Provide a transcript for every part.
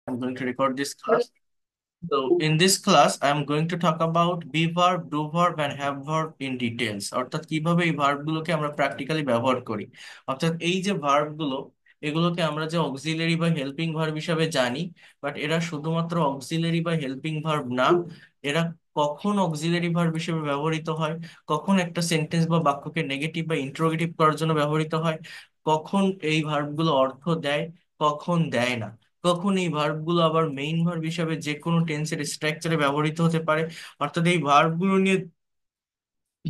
I'm going to record this class. So in this class, I'm going to talk about be verb, do verb, and have verb in details. অর্থাৎ কিভাবে এই verb গুলোকে আমরা practically ব্যবহার করি। অর্থাৎ এই যে ভার্ব গুলো, এগুলোকে আমরা যে অক্সিলারি বা হেল্পিং ভার্ব হিসাবে জানি, বাট এরা শুধুমাত্র অক্সিলারি বা হেল্পিং ভার্ব না। এরা কখন অক্সিলারি ভার্ব হিসেবে ব্যবহৃত হয়, কখন একটা সেন্টেন্স বা বাক্যকে নেগেটিভ বা ইন্টারোগেটিভ করার জন্য ব্যবহৃত হয়, কখন এই ভার্ব গুলো অর্থ দেয়, কখন দেয় না, কখন এই ভার্ব গুলো আবার মেইন ভার্ব হিসাবে যে কোনো টেন্সের স্ট্রাকচারে ব্যবহৃত হতে পারে। অর্থাৎ এই ভার্ব গুলো নিয়ে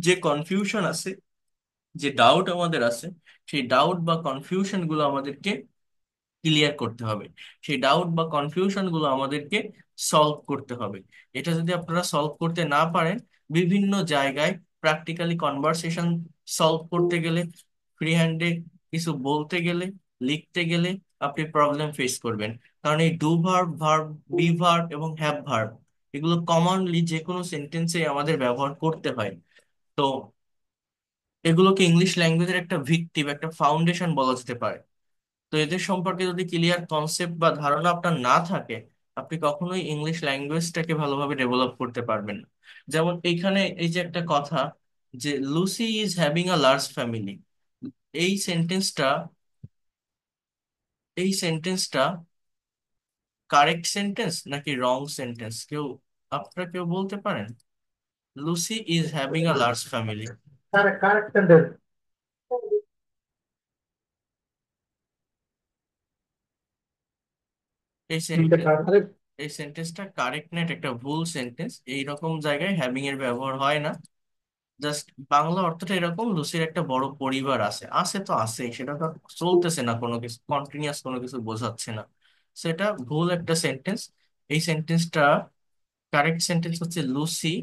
যে কনফিউশন আছে, যে ডাউট আমাদের আছে, সেই ডাউট বা কনফিউশন গুলো আমাদেরকে ক্লিয়ার করতে হবে। সেই ডাউট বা কনফিউশন গুলো আমাদেরকে সলভ করতে হবে। এটা যদি আপনারা সলভ করতে না পারেন, বিভিন্ন জায়গায় প্র্যাকটিক্যালি কনভারসেশন সলভ করতে গেলে, ফ্রি হ্যান্ডে কিছু বলতে গেলে, লিখতে গেলে আপনি প্রবলেম ফেস করবেন। কারণ এই do verb, verb, be verb এবং হ্যাভ ভার্ব, এগুলো কমনলি যে কোনো সেন্টেন্সে আমাদের ব্যবহার করতে হয়। তো এগুলোকে ইংলিশ ল্যাঙ্গুয়েজের একটা ভিত্তি বা একটা ফাউন্ডেশন বলা যেতে পারে। তো এদের সম্পর্কে যদি ক্লিয়ার কনসেপ্ট বা ধারণা আপনার না থাকে, আপনি কখনোই ইংলিশ ল্যাঙ্গুয়েজটাকে ভালোভাবে ডেভেলপ করতে পারবেন না। যেমন এইখানে এই যে একটা কথা, যে Lucy is having a large family, এই সেন্টেন্সটা এই সেন্টেন্সটা কারেক্ট সেন্টেন্স নাকি রং সেন্টেন্স, আপনারা কেউ বলতে পারেন? Lucy is having a large family, Correct, correct sentence. এই The সেন্টেন্স correct. এই সেন্টেন্সটা কারেক্ট না, এটা একটা ভুল সেন্টেন্স। এইরকম জায়গায় হ্যাভিং এর ব্যবহার হয় না। জাস্ট বাংলা অর্থটা এরকম, লুসির একটা বড় পরিবার আছে, আছে তো আছেই, সেটা তো আর চলতেছে না, কোনো কিছু কন্টিনিউয়াস কোনো কিছু বোঝাচ্ছে না। সেটা ভুল একটা সেন্টেন্স। এই সেন্টেন্সটা কারেক্ট সেন্টেন্স হচ্ছে Lucy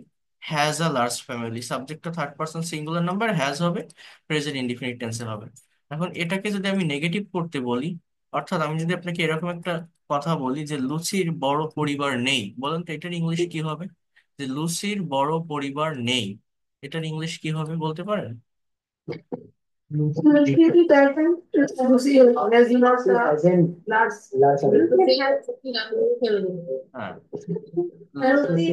has a large family, সাবজেক্টটা third person singular number, has হবে, প্রেজেন্ট ইনডিফিনিট টেন্সে হবে। এখন এটাকে যদি আমি নেগেটিভ করতে বলি, অর্থাৎ আমি যদি আপনাকে এরকম একটা কথা বলি যে লুসির বড় পরিবার নেই, বলেন তো এটার ইংলিশ কি হবে? যে লুসির বড় পরিবার নেই, এটার ইংলিশ কি হবে বলতে পারেন? Lucy doesn't. Lucy does not Lucy has হ্যাঁ, Lucy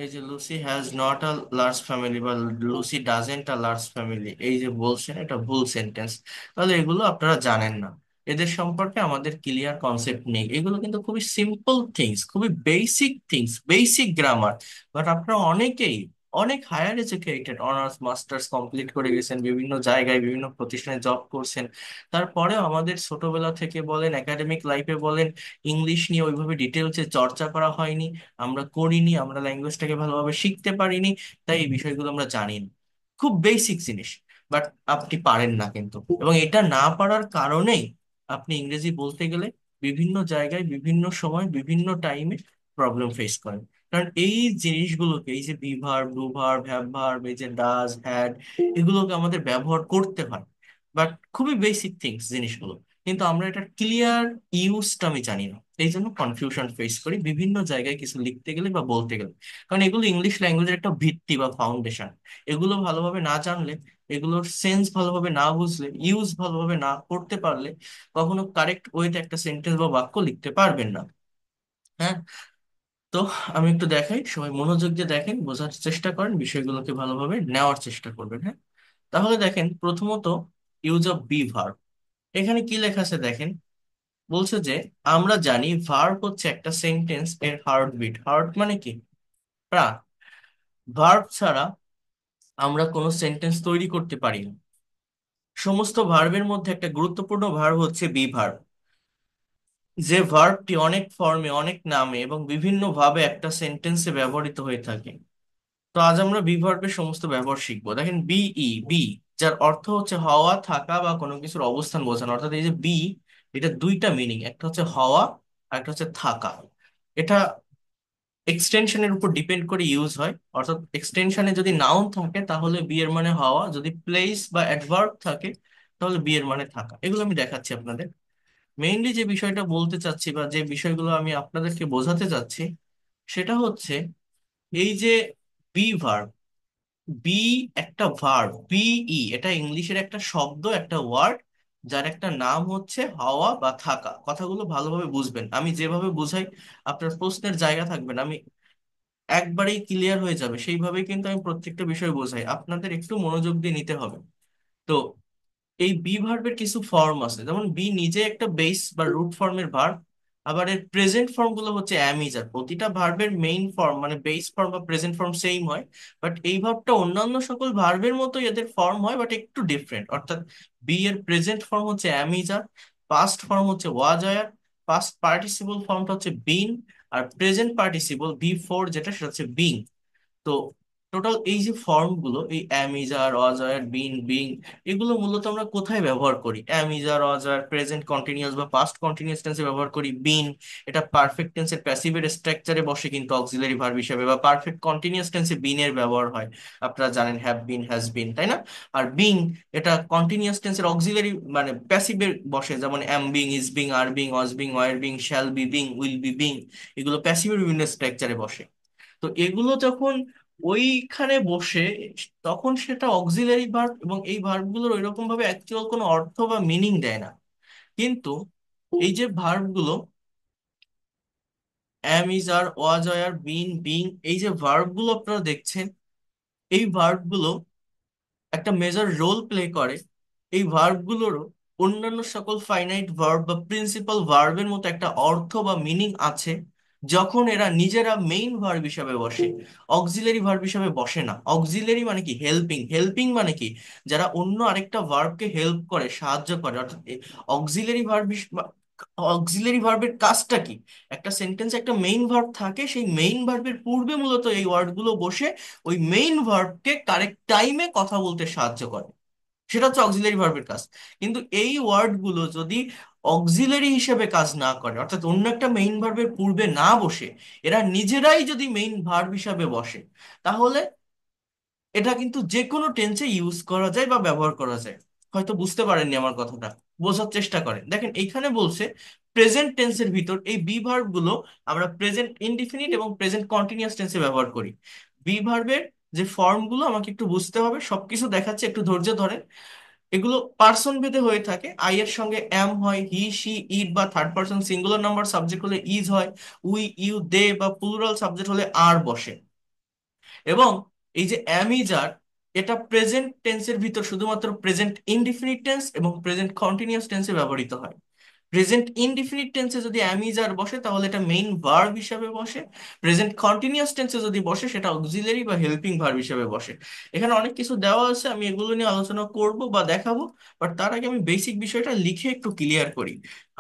এই যে Lucy has not a large family বা Lucy doesn't a large family, এই যে বলছেন এটা ভুল সেন্টেন্স। তাহলে এগুলো আপনারা জানেন না, এদের সম্পর্কে আমাদের ক্লিয়ার কনসেপ্ট নেই। এগুলো কিন্তু খুবই সিম্পল থিংস, খুবই basic things, basic grammar. But আপনারা অনেকেই অনেক higher educated, honours masters complete করে গেছেন, বিভিন্ন জায়গায় বিভিন্ন প্রতিষ্ঠানে জব করছেন, তারপরেও আমাদের ছোটবেলা থেকে বলেন, একাডেমিক লাইফে বলেন, ইংলিশ নিয়ে ওইভাবে ডিটেলসে চর্চা করা হয়নি, আমরা করিনি, আমরা ল্যাঙ্গুয়েজটাকে ভালোভাবে শিখতে পারিনি। তাই এই বিষয়গুলো আমরা জানি না, খুব বেসিক জিনিস। বাট আপনি পারেন না কিন্তু, এবং এটা না পারার কারণেই আপনি ইংরেজি বলতে গেলে বিভিন্ন জায়গায়, বিভিন্ন সময়, বিভিন্ন টাইমে প্রবলেম ফেস করেন। কারণ এই জিনিসগুলোকে, এই যে be verb, do verb, have verb, এই যে ডাজ, হ্যাড, এগুলোকে আমাদের ব্যবহার করতে হয়। বাট খুবই বেসিক থিংস জিনিসগুলো, কিন্তু আমরা এটা ক্লিয়ার ইউজটা আমি জানি না। এই জন্য কনফিউশন ফেস করি বিভিন্ন জায়গায় কিছু লিখতে গেলে বা বলতে গেলে। কারণ এগুলো ইংলিশ ল্যাঙ্গুয়েজের একটা ভিত্তি বা ফাউন্ডেশন। এগুলো ভালোভাবে না জানলে, এগুলোর সেন্স ভালোভাবে না বুঝলে, ইউজ ভালোভাবে না করতে পারলে, কখনো কারেক্ট ওয়েতে একটা সেন্টেন্স বা বাক্য লিখতে পারবেন না। হ্যাঁ। তো আমি একটু দেখাই, সবাই মনোযোগ দিয়ে দেখেন, বোঝার চেষ্টা করেন, বিষয়গুলোকে ভালোভাবে নেওয়ার চেষ্টা করবেন। হ্যাঁ। তাহলে দেখেন, প্রথমত ইউজ অফ বি ভার্ব। এখানে কি লেখা আছে দেখেন, বলছে যে আমরা জানি ভার্ব হচ্ছে একটা সেন্টেন্স এর হার্টবিট। হার্ট মানে কি? প্রাণ। ভার্ব ছাড়া আমরা কোনো সেন্টেন্স তৈরি করতে পারি না। সমস্ত ভার্বের মধ্যে একটা গুরুত্বপূর্ণ ভার্ব হচ্ছে বি ভার্ব, যে ভার্বটি অনেক ফর্মে, অনেক নামে এবং বিভিন্ন ভাবে একটা সেন্টেন্সে ব্যবহৃত হয়ে থাকে। তো আজ আমরা বি ভার্বের সমস্ত ব্যবহার শিখবো। দেখেন, বিই, বি, যার অর্থ হচ্ছে হওয়া, থাকা বা কোনো কিছুর অবস্থান বোঝানো। অর্থাৎ এই যে বি, এটা দুইটা মিনিং, একটা হচ্ছে হওয়া আর একটা হচ্ছে থাকা। এটা এক্সটেনশনের উপর ডিপেন্ড করে ইউজ হয়। অর্থাৎ এক্সটেনশনে যদি নাউন থাকে তাহলে বি এর মানে হওয়া, যদি প্লেস বা অ্যাডভার্ব থাকে তাহলে বি এর মানে থাকা। এগুলো আমি দেখাচ্ছি আপনাদের। মেইনলি যে বিষয়টা বলতে চাচ্ছি বা যে বিষয়গুলো আমি আপনাদেরকে বোঝাতে চাচ্ছি, সেটা হচ্ছে এই যে বি ভার্ব, বি একটা ভার্ব, বিই, এটা ইংলিশের একটা শব্দ, একটা ওয়ার্ড। যার একটা নাম হচ্ছে হওয়া বা থাকা। কথাগুলো ভালোভাবে বুঝবেন, আমি যেভাবে বুঝাই আপনার প্রশ্নের জায়গা থাকবে না, আমি একবারেই ক্লিয়ার হয়ে যাবে সেইভাবেই কিন্তু আমি প্রত্যেকটা বিষয় বোঝাই, আপনাদের একটু মনোযোগ দিয়ে নিতে হবে। তো এই বি ভার্বের কিছু ফর্ম আছে, যেমন বি নিজে একটা বেস বা রুট ফর্মের ভার্ব, আবার এর প্রেজেন্ট ফর্ম গুলো হচ্ছে অ্যামিজ। আর প্রতিটা ভার্বের মেইন ফর্ম মানে বেস ফর্ম বা প্রেজেন্ট ফর্ম সেম হয়, বাট এই ভার্বটা অন্যান্য সকল ভার্বের মতো এদের ফর্ম হয়, বাট একটু ডিফারেন্ট। অর্থাৎ বি এর প্রেজেন্ট ফর্ম হচ্ছে অ্যামিজার, পাস্ট ফর্ম হচ্ছে ওয়াজায়ার, পাস্ট পার্টিসিপল ফর্মটা হচ্ছে বিন, আর প্রেজেন্ট পার্টিসিপল বি ফোর যেটা সেটা হচ্ছে বিং। তো টোটাল এই যে ফর্ম গুলো, এই অ্যামিজার, অজার, বিন, বিং, এগুলো মূলত আমরা কোথায় ব্যবহার করি? অ্যামিজার, অজার প্রেজেন্ট কন্টিনিউয়াস বা পাস্ট কন্টিনিউয়াস টেন্সে ব্যবহার করি। বিন এটা পারফেক্ট টেন্সের প্যাসিভের স্ট্রাকচারে বসে কিন্তু অক্সিলারি ভার্ব হিসেবে, বা পারফেক্ট কন্টিনিউয়াস টেন্সে বিন এর ব্যবহার হয়, আপনারা জানেন হ্যাভ বিন, হ্যাজ বিন, তাই না? আর বিং এটা কন্টিনিউয়াস টেন্সের অক্সিলারি মানে প্যাসিভে বসে, যেমন অ্যাম being, is being, are being, was being, were being, shall be being, will be being, এগুলো প্যাসিভের বিভিন্ন স্ট্রাকচারে বসে। তো এগুলো যখন ওইখানে বসে, তখন সেটা অক্সিলারি ভার্ব, এবং এই ভার্বগুলোর ওইরকম ভাবে অ্যাকচুয়াল কোনো অর্থ বা মিনিং দেয় না। কিন্তু এই যে ভার্বগুলো অ্যাম, is, are, was, R, bin, being, এই যে ভার্বগুলো আপনারা দেখছেন, এই ভার্বগুলো একটা মেজর রোল প্লে করে। এই ভার্বগুলোরও অন্যান্য সকল ফাইনাইট ভার্ব বা প্রিন্সিপাল ভার্বের মতো একটা অর্থ বা মিনিং আছে, যখন এরা নিজেরা মেইন ভার্ব হিসাবে বসে, অক্সিলারি ভার্ব হিসাবে বসে না। অক্সিলারি মানে কি? হেল্পিং। হেল্পিং মানে কি? যারা অন্য আরেকটা ভার্বকে হেল্প করে, সাহায্য করে। অর্থাৎ অক্সিলারি ভার্ব, অক্সিলারি ভার্বের কাজটা কি? একটা সেন্টেন্সে একটা মেইন ভার্ব থাকে, সেই মেইন ভার্বের পূর্বে মূলত এই ওয়ার্ডগুলো বসে ওই মেইন ভার্বকে কারেক্ট টাইমে কথা বলতে সাহায্য করে। সেটা হচ্ছে অক্সিলারি ভার্বের কাজ। কিন্তু এই ওয়ার্ড গুলো যদি অক্সিলারি হিসেবে কাজ না করে, অর্থাৎ অন্য একটা মেইন ভার্বের পূর্বে না বসে এরা নিজেরাই যদি মেইন ভার্ব হিসাবে বসে, তাহলে এটা কিন্তু যে কোনো টেন্সে ইউজ করা যায় বা ব্যবহার করা যায়। হয়তো বুঝতে পারেননি আমার কথাটা, বোঝার চেষ্টা করেন। দেখেন এইখানে বলছে প্রেজেন্ট টেন্সের ভিতর এই বি ভার্ব গুলো আমরা প্রেজেন্ট ইনডিফিনিট এবং প্রেজেন্ট কন্টিনিউয়াস টেন্সে ব্যবহার করি। বি ভার্বের যে ফর্ম গুলো আমাকে একটু বুঝতে হবে, সবকিছু দেখাচ্ছে, একটু ধৈর্য ধরেন। এগুলো পার্সন ভেদে হয়ে থাকে। আই এর সঙ্গে এম হয়, হি, শি, ইট বা third person singular number subject হলে ইজ হয়, উই, ইউ, দে বা প্লুরাল সাবজেক্ট হলে আর বসে। এবং এই যে অ্যামিজার, এটা প্রেজেন্ট টেন্সের ভিতর শুধুমাত্র প্রেজেন্ট ইনডিফিনিট টেন্স এবং প্রেজেন্ট কন্টিনিউয়াস টেন্সে ব্যবহৃত হয়। প্রেজেন্ট ইনডিফিনিট টেন্সে যদি অ্যামিজার বসে তাহলে এটা মেইন ভার্ব হিসাবে বসে। প্রেজেন্ট কন্টিনিউয়াস টেন্সে যদি বসে সেটা অক্সিলারি বা হেল্পিং ভার্ব হিসাবে বসে। এখানে অনেক কিছু দেওয়া আছে, আমি এগুলো নিয়ে আলোচনা করব বা দেখাবো, বাট তার আগে আমি বেসিক বিষয়টা লিখে একটু ক্লিয়ার করি।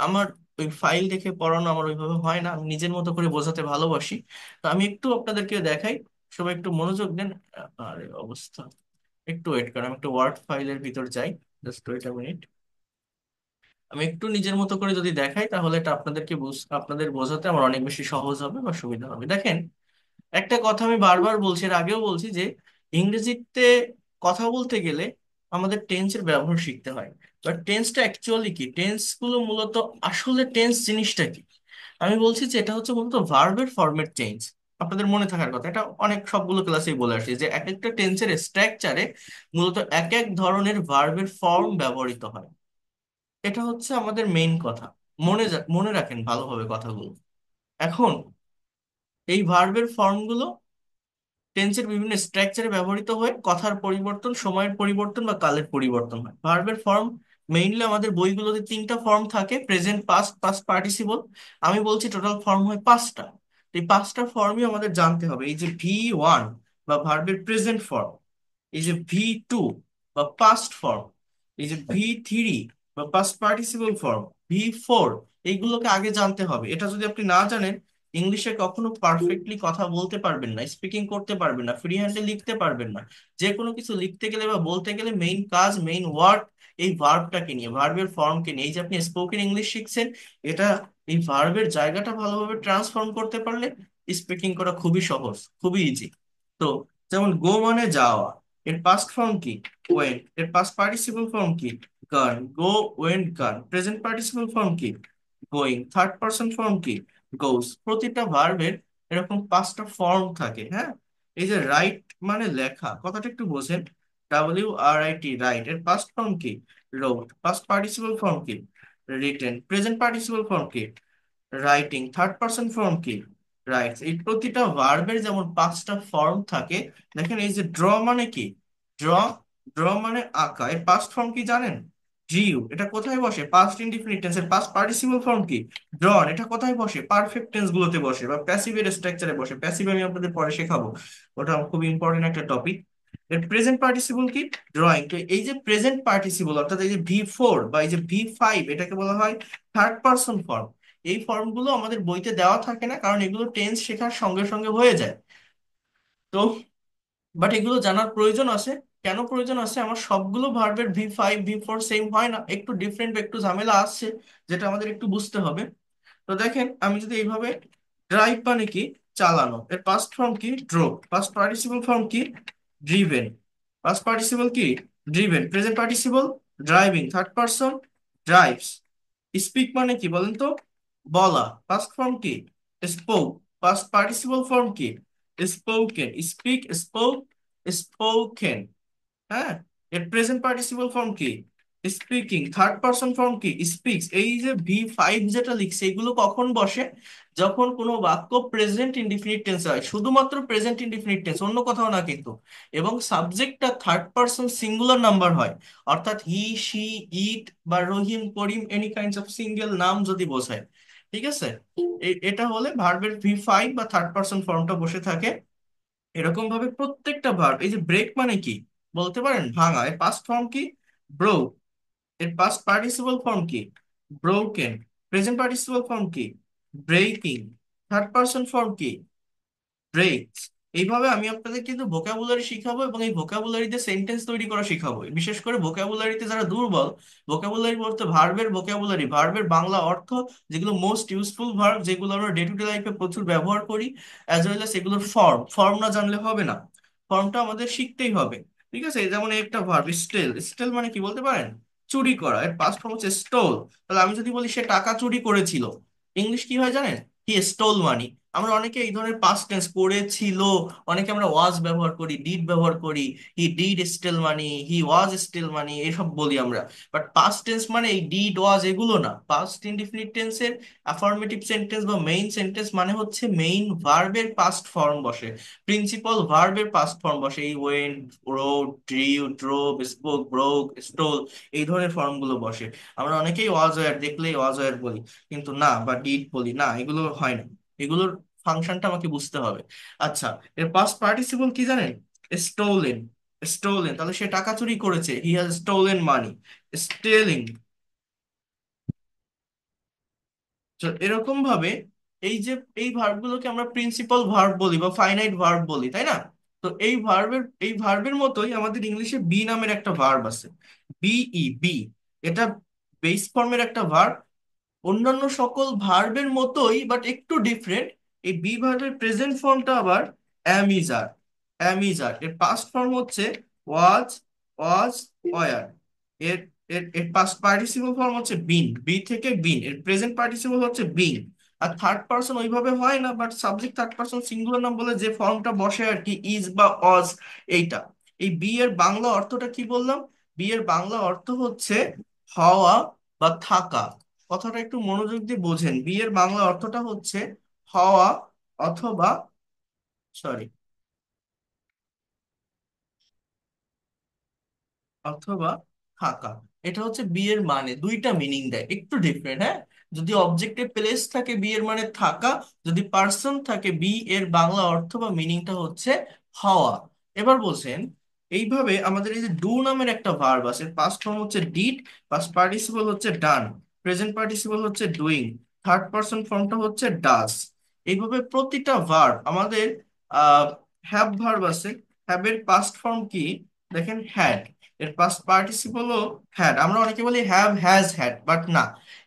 আমার ওই ফাইল দেখে পড়ানো আমার ওইভাবে হয় না, আমি নিজের মতো করে বোঝাতে ভালোবাসি। তো আমি একটু আপনাদেরকে দেখাই, সবাই একটু মনোযোগ দেন। আরে অবস্থা, একটু ওয়েট করেন, আমি একটু ওয়ার্ড ফাইলের ভিতর যাই, জাস্ট ওয়েট আ মিনিট। আমি একটু নিজের মতো করে যদি দেখাই তাহলে এটা আপনাদের বোঝাতে আমার অনেক বেশি সহজ হবে বা সুবিধা হবে। দেখেন, একটা কথা আমি বারবার বলছি, এর আগেও বলছি, যে ইংরেজিতে কথা বলতে গেলে আমাদের টেন্সের ব্যবহার শিখতে হয়। বাট টেন্সটা অ্যাকচুয়ালি কি? টেন্স গুলো মূলত, আসলে টেন্স জিনিসটা কি? আমি বলছি যে এটা হচ্ছে মূলত ভার্বের ফরম্যাট চেঞ্জ। আপনাদের মনে থাকার কথা, এটা অনেক সবগুলো ক্লাসেই বলে আসছি, যে এক একটা টেন্সের স্ট্রাকচারে মূলত এক এক ধরনের ভার্বের ফর্ম ব্যবহৃত হয়। এটা হচ্ছে আমাদের মেইন কথা। মনে রাখেন ভালোভাবে কথাগুলো। এখন এই ভার্বের ফর্মগুলো টেন্সের বিভিন্ন স্ট্রাকচারে ব্যবহৃত হয়ে কথার পরিবর্তন, সময়ের পরিবর্তন বা কালের পরিবর্তন হয়। ভার্বের ফর্ম মেইনলি আমাদের বইগুলোতে তিনটা ফর্ম থাকে: প্রেজেন্ট, পাস্ট, পাস্ট পার্টিসিপল। আমি বলছি টোটাল ফর্ম হয় পাঁচটা। তো এই পাঁচটা ফর্মই আমাদের জানতে হবে। এই যে V1 বা ভার্বের প্রেজেন্ট ফর্ম, এই যে V2 বা পাস্ট ফর্ম, এই যে V3 বা পাস্ট পার্টিসিপল ফর্ম, V4, এইগুলোকে আগে জানতে হবে। এটা যদি আপনি না জানেন, ইংলিশে কখনো পারফেক্টলি কথা বলতে পারবেন না, স্পিকিং করতে পারবেন না, ফ্রি হ্যান্ডে লিখতে পারবেন না। যে কোনো কিছু লিখতে গেলে বা বলতে গেলে মেইন কাজ, মেইন ওয়ার্ক এই ভার্বটাকে নিয়ে, ভার্বের ফর্মকে নিয়ে। এই যে আপনি স্পোকেন ইংলিশ শিখছেন, এটা এই ভার্বের জায়গাটা ভালোভাবে ট্রান্সফর্ম করতে পারলে স্পিকিং করা খুবই সহজ, খুবই ইজি। তো যেমন গো মানে যাওয়া, এর পাস্ট ফর্ম কি? ওয়েন্ট। এর পাস্ট পার্টিসিপল ফর্ম কি? গান। গো, ওয়েন্ট, গান। প্রেজেন্ট পার্টিসিপল ফর্ম কি? গোয়িং। থার্ড পারসন ফর্ম কি? গোস। প্রতিটা ভার্বের এরকম পাঁচটা ফর্ম থাকে, হ্যাঁ। এই যে রাইট মানে লেখা, কথাটা একটু বোঝেন। WRIT, রাইট, এর পাস্ট ফর্ম কি? রোড। পাস্ট পার্টিসিপল ফর্ম কি? রিটেন। প্রেজেন্ট পার্টিসিপল ফর্ম কি? রাইটিং। থার্ড পারসন ফর্ম কি? রাইটস। এই প্রতিটা ভার্বের যেমন পাঁচটা ফর্ম থাকে, দেখেন এই যে ড্র মানে কি? ড্র। ড্র মানে আঁকা, এর পাস্ট ফর্ম কি জানেন? ড্রিউ। এটা কোথায় বসে? পাস্ট ইনডিফিনিট টেন্সের পাস্ট পার্টিসিপল ফর্ম কি? ড্রন। এটা কোথায় বসে? পারফেক্ট টেন্স গুলোতে বসে বা প্যাসিভের স্ট্রাকচারে বসে। প্যাসিভ আমি আপনাদের পরে শেখাবো, ওটা খুব ইম্পর্টেন্ট একটা টপিক। এর প্রেজেন্ট পার্টিসিপল কি? ড্রয়িং। তো এই যে প্রেজেন্ট পার্টিসিপল অর্থাৎ এই যে V4 বা এই যে V5, এটাকে বলা হয় থার্ড পারসন ফর্ম। এই ফর্মগুলো আমাদের বইতে দেওয়া থাকে না, কারণ এগুলো টেন্স শেখার সঙ্গে সঙ্গে হয়ে যায়। তো বাট এগুলো জানার প্রয়োজন আছে। কেন প্রয়োজন আছে? আমার সবগুলো ভার্বের V5 V4 সেম হয় না, একটু ডিফারেন্ট, একটু ঝামেলা আসছে, যেটা আমাদের একটু বুঝতে হবে। তো দেখেন আমি যদি এইভাবে, ড্রাইভ মানে কি? চালানো, এর পাস্ট ফর্ম কি? ড্রোভ। পাস্ট পার্টিসিপল ফর্ম কি? ড্রিভেন। পাস্ট পার্টিসিপল কি? Driven. Present participle driving, third person drives. Speak মানে কি বলেন তো? বলা। পাস্ট ফর্ম কি? স্পোক। পাস্ট পার্টিসিপল ফর্ম কি? স্পোকেন। Speak, spoke, spoken. হ্যাঁ। এর প্রেজেন্ট পার্টিসিপল ফর্ম কি? স্পিকিং। থার্ড পারসন ফর্ম কি? স্পিক্স। এই যে V5 যেটা লিখছে, এগুলো কখন বসে? যখন কোনো বাক্য প্রেজেন্ট ইনডিফিনিট টেন্স হয়, শুধুমাত্র প্রেজেন্ট ইনডিফিনিট টেন্স, অন্য কোথাও না কিন্তু। এবং সাবজেক্টটা থার্ড পারসন সিঙ্গুলার নাম্বার হয়, অর্থাৎ হি, শি, ইট বা রহিম, করিম, এনি কাইন্ডস অফ সিঙ্গেল নাম যদি বোঝায়। ঠিক আছে। এটা হলে ভার্বের V5 বা থার্ড পারসন ফর্মটা বসে থাকে। এরকম ভাবে প্রত্যেকটা ভার্ব, এই যে ব্রেক মানে কি বলতে পারেন? ভাঙা। এর পাস্ট ফর্ম কি? ব্রোক। এর পাস্ট পার্টিসিপল ফর্ম কি? ব্রোকেন। প্রেজেন্ট পার্টিসিপল ফর্ম কি? ব্রেকিং। থার্ড পারসন ফর্ম কি? ব্রেকস। এইভাবে আমি আপনাদের কিন্তু ভোকাবুলারি শিখাবো, এবং এই ভোকাবুলারিতে সেন্টেন্স তৈরি করা শিখাবো। বিশেষ করে ভোকাবুলারিতে যারা দুর্বল, ভোকাবুলারি বলতে ভার্বের ভোকাবুলারি, ভার্বের বাংলা অর্থ, যেগুলো মোস্ট ইউজফুল ভার্ব, যেগুলো আমরা ডে টু ডে লাইফে প্রচুর ব্যবহার করি, অ্যাজ ওয়েল এস এগুলোর ফর্ম। ফর্ম না জানলে হবে না, ফর্মটা আমাদের শিখতেই হবে। ঠিক আছে। যেমন এই একটা ভার্ব স্টেল। স্টেল মানে কি বলতে পারেন? চুরি করা। এর পাস্ট ফর্ম হচ্ছে স্টোল। তাহলে আমি যদি বলি সে টাকা চুরি করেছিল, ইংলিশ কি হয় জানেন? হি স্টোল মানি। আমরা অনেকে এই ধরনের পাস্ট টেন্স করেছিল, অনেকে আমরা ওয়াজ ব্যবহার করি, ডিড ব্যবহার করি। He did steal money, he was steal money, এসব বলি আমরা। বাট পাস্ট টেন্স মানে এই ডিড, ওয়াজ এগুলো না। পাস্ট ইনডিফিনিট টেন্সের অ্যাফার্মেটিভ সেন্টেন্স বা মেইন সেন্টেন্স মানে হচ্ছে মেইন ভার্বের পাস্ট ফর্ম বসে, প্রিন্সিপাল ভার্বের পাস্ট ফর্ম বসে। এই went, road, drew, drove, spoke, broke, stole, এই ধরনের ফর্ম গুলো বসে। আমরা অনেকেই ওয়াজ ওয়ার দেখলেই ওয়াজ ওয়ার বলি, কিন্তু না, বা ডিড বলি না, এগুলো হয় না। এগুলোর ফাংশনটা আমাকে বুঝতে হবে। আচ্ছা, এর পাস্ট পার্টিসিপল কি জানেন? স্টোলেন। স্টোলেন, তাহলে সে টাকা চুরি করেছে, he has stolen money. Stealing. তো এরকম ভাবে এই যে এই ভার্বগুলোকে আমরা প্রিন্সিপাল ভার্ব বলি বা ফাইনাইট ভার্ব বলি, তাই না? তো এই ভার্বের মতোই আমাদের ইংলিশে বি নামের একটা ভার্ব আছে। BE, B. এটা বেস ফর্মের একটা ভার্ব, অন্যান্য সকল ভার্বের মতোই বাট একটু ডিফারেন্ট। এই বি ভার্বের প্রেজেন্ট ফর্মটা আবার অ্যামিজার। অ্যামিজার। এর পাস্ট ফর্ম হচ্ছে ওয়াজ, ওয়াজ, ওয়ার। এর এর এর পাস্ট পার্টিসিপল ফর্ম হচ্ছে বিন, বি থেকে বিন। এর প্রেজেন্ট পার্টিসিপল হচ্ছে বিং। আর থার্ড পারসন ওইভাবে হয় না, but subject third person singular নাম বলে যে ফর্মটা বসে আর কি, ইজ বা অজ, এইটা। এই বি এর বাংলা অর্থটা কি বললাম? বি এর বাংলা অর্থ হচ্ছে হওয়া বা থাকা। কথাটা একটু মনোযোগ দিয়ে বোঝেন। বি এর বাংলা অর্থটা হচ্ছে হওয়া অথবা, সরি, অথবা থাকা। এটা হচ্ছে বি এর মানে, দুইটা মিনিং দেয়, একটু ডিফারেন্ট। হ্যাঁ। যদি অবজেক্টের প্লেস থাকে বি এর মানে থাকা, যদি পার্সন থাকে বি এর বাংলা অর্থ বা মিনিংটা হচ্ছে হওয়া। এবার বলছেন, এইভাবে আমাদের এই যে ডু নামের একটা ভার্ব আছে, পাস্ট ফর্ম হচ্ছে ডিড, পাস্ট পার্টিসিপল হচ্ছে ডান, প্রেজেন্ট পার্টিসিপল হচ্ছে ডুইং, থার্ড পারসন ফর্মটা হচ্ছে ডাজ। এইভাবে প্রতিটা ভার্ব আমাদের, আহ হ্যাভ ভার্ব আছে। হ্যাভ এর পাস্ট ফর্ম কি? দেখেন হ্যাড। এর পাস্ট পার্টিসিপলও হ্যাড। আমরা অনেকে বলি হ্যাভ হ্যাজ হ্যাড, বাট না,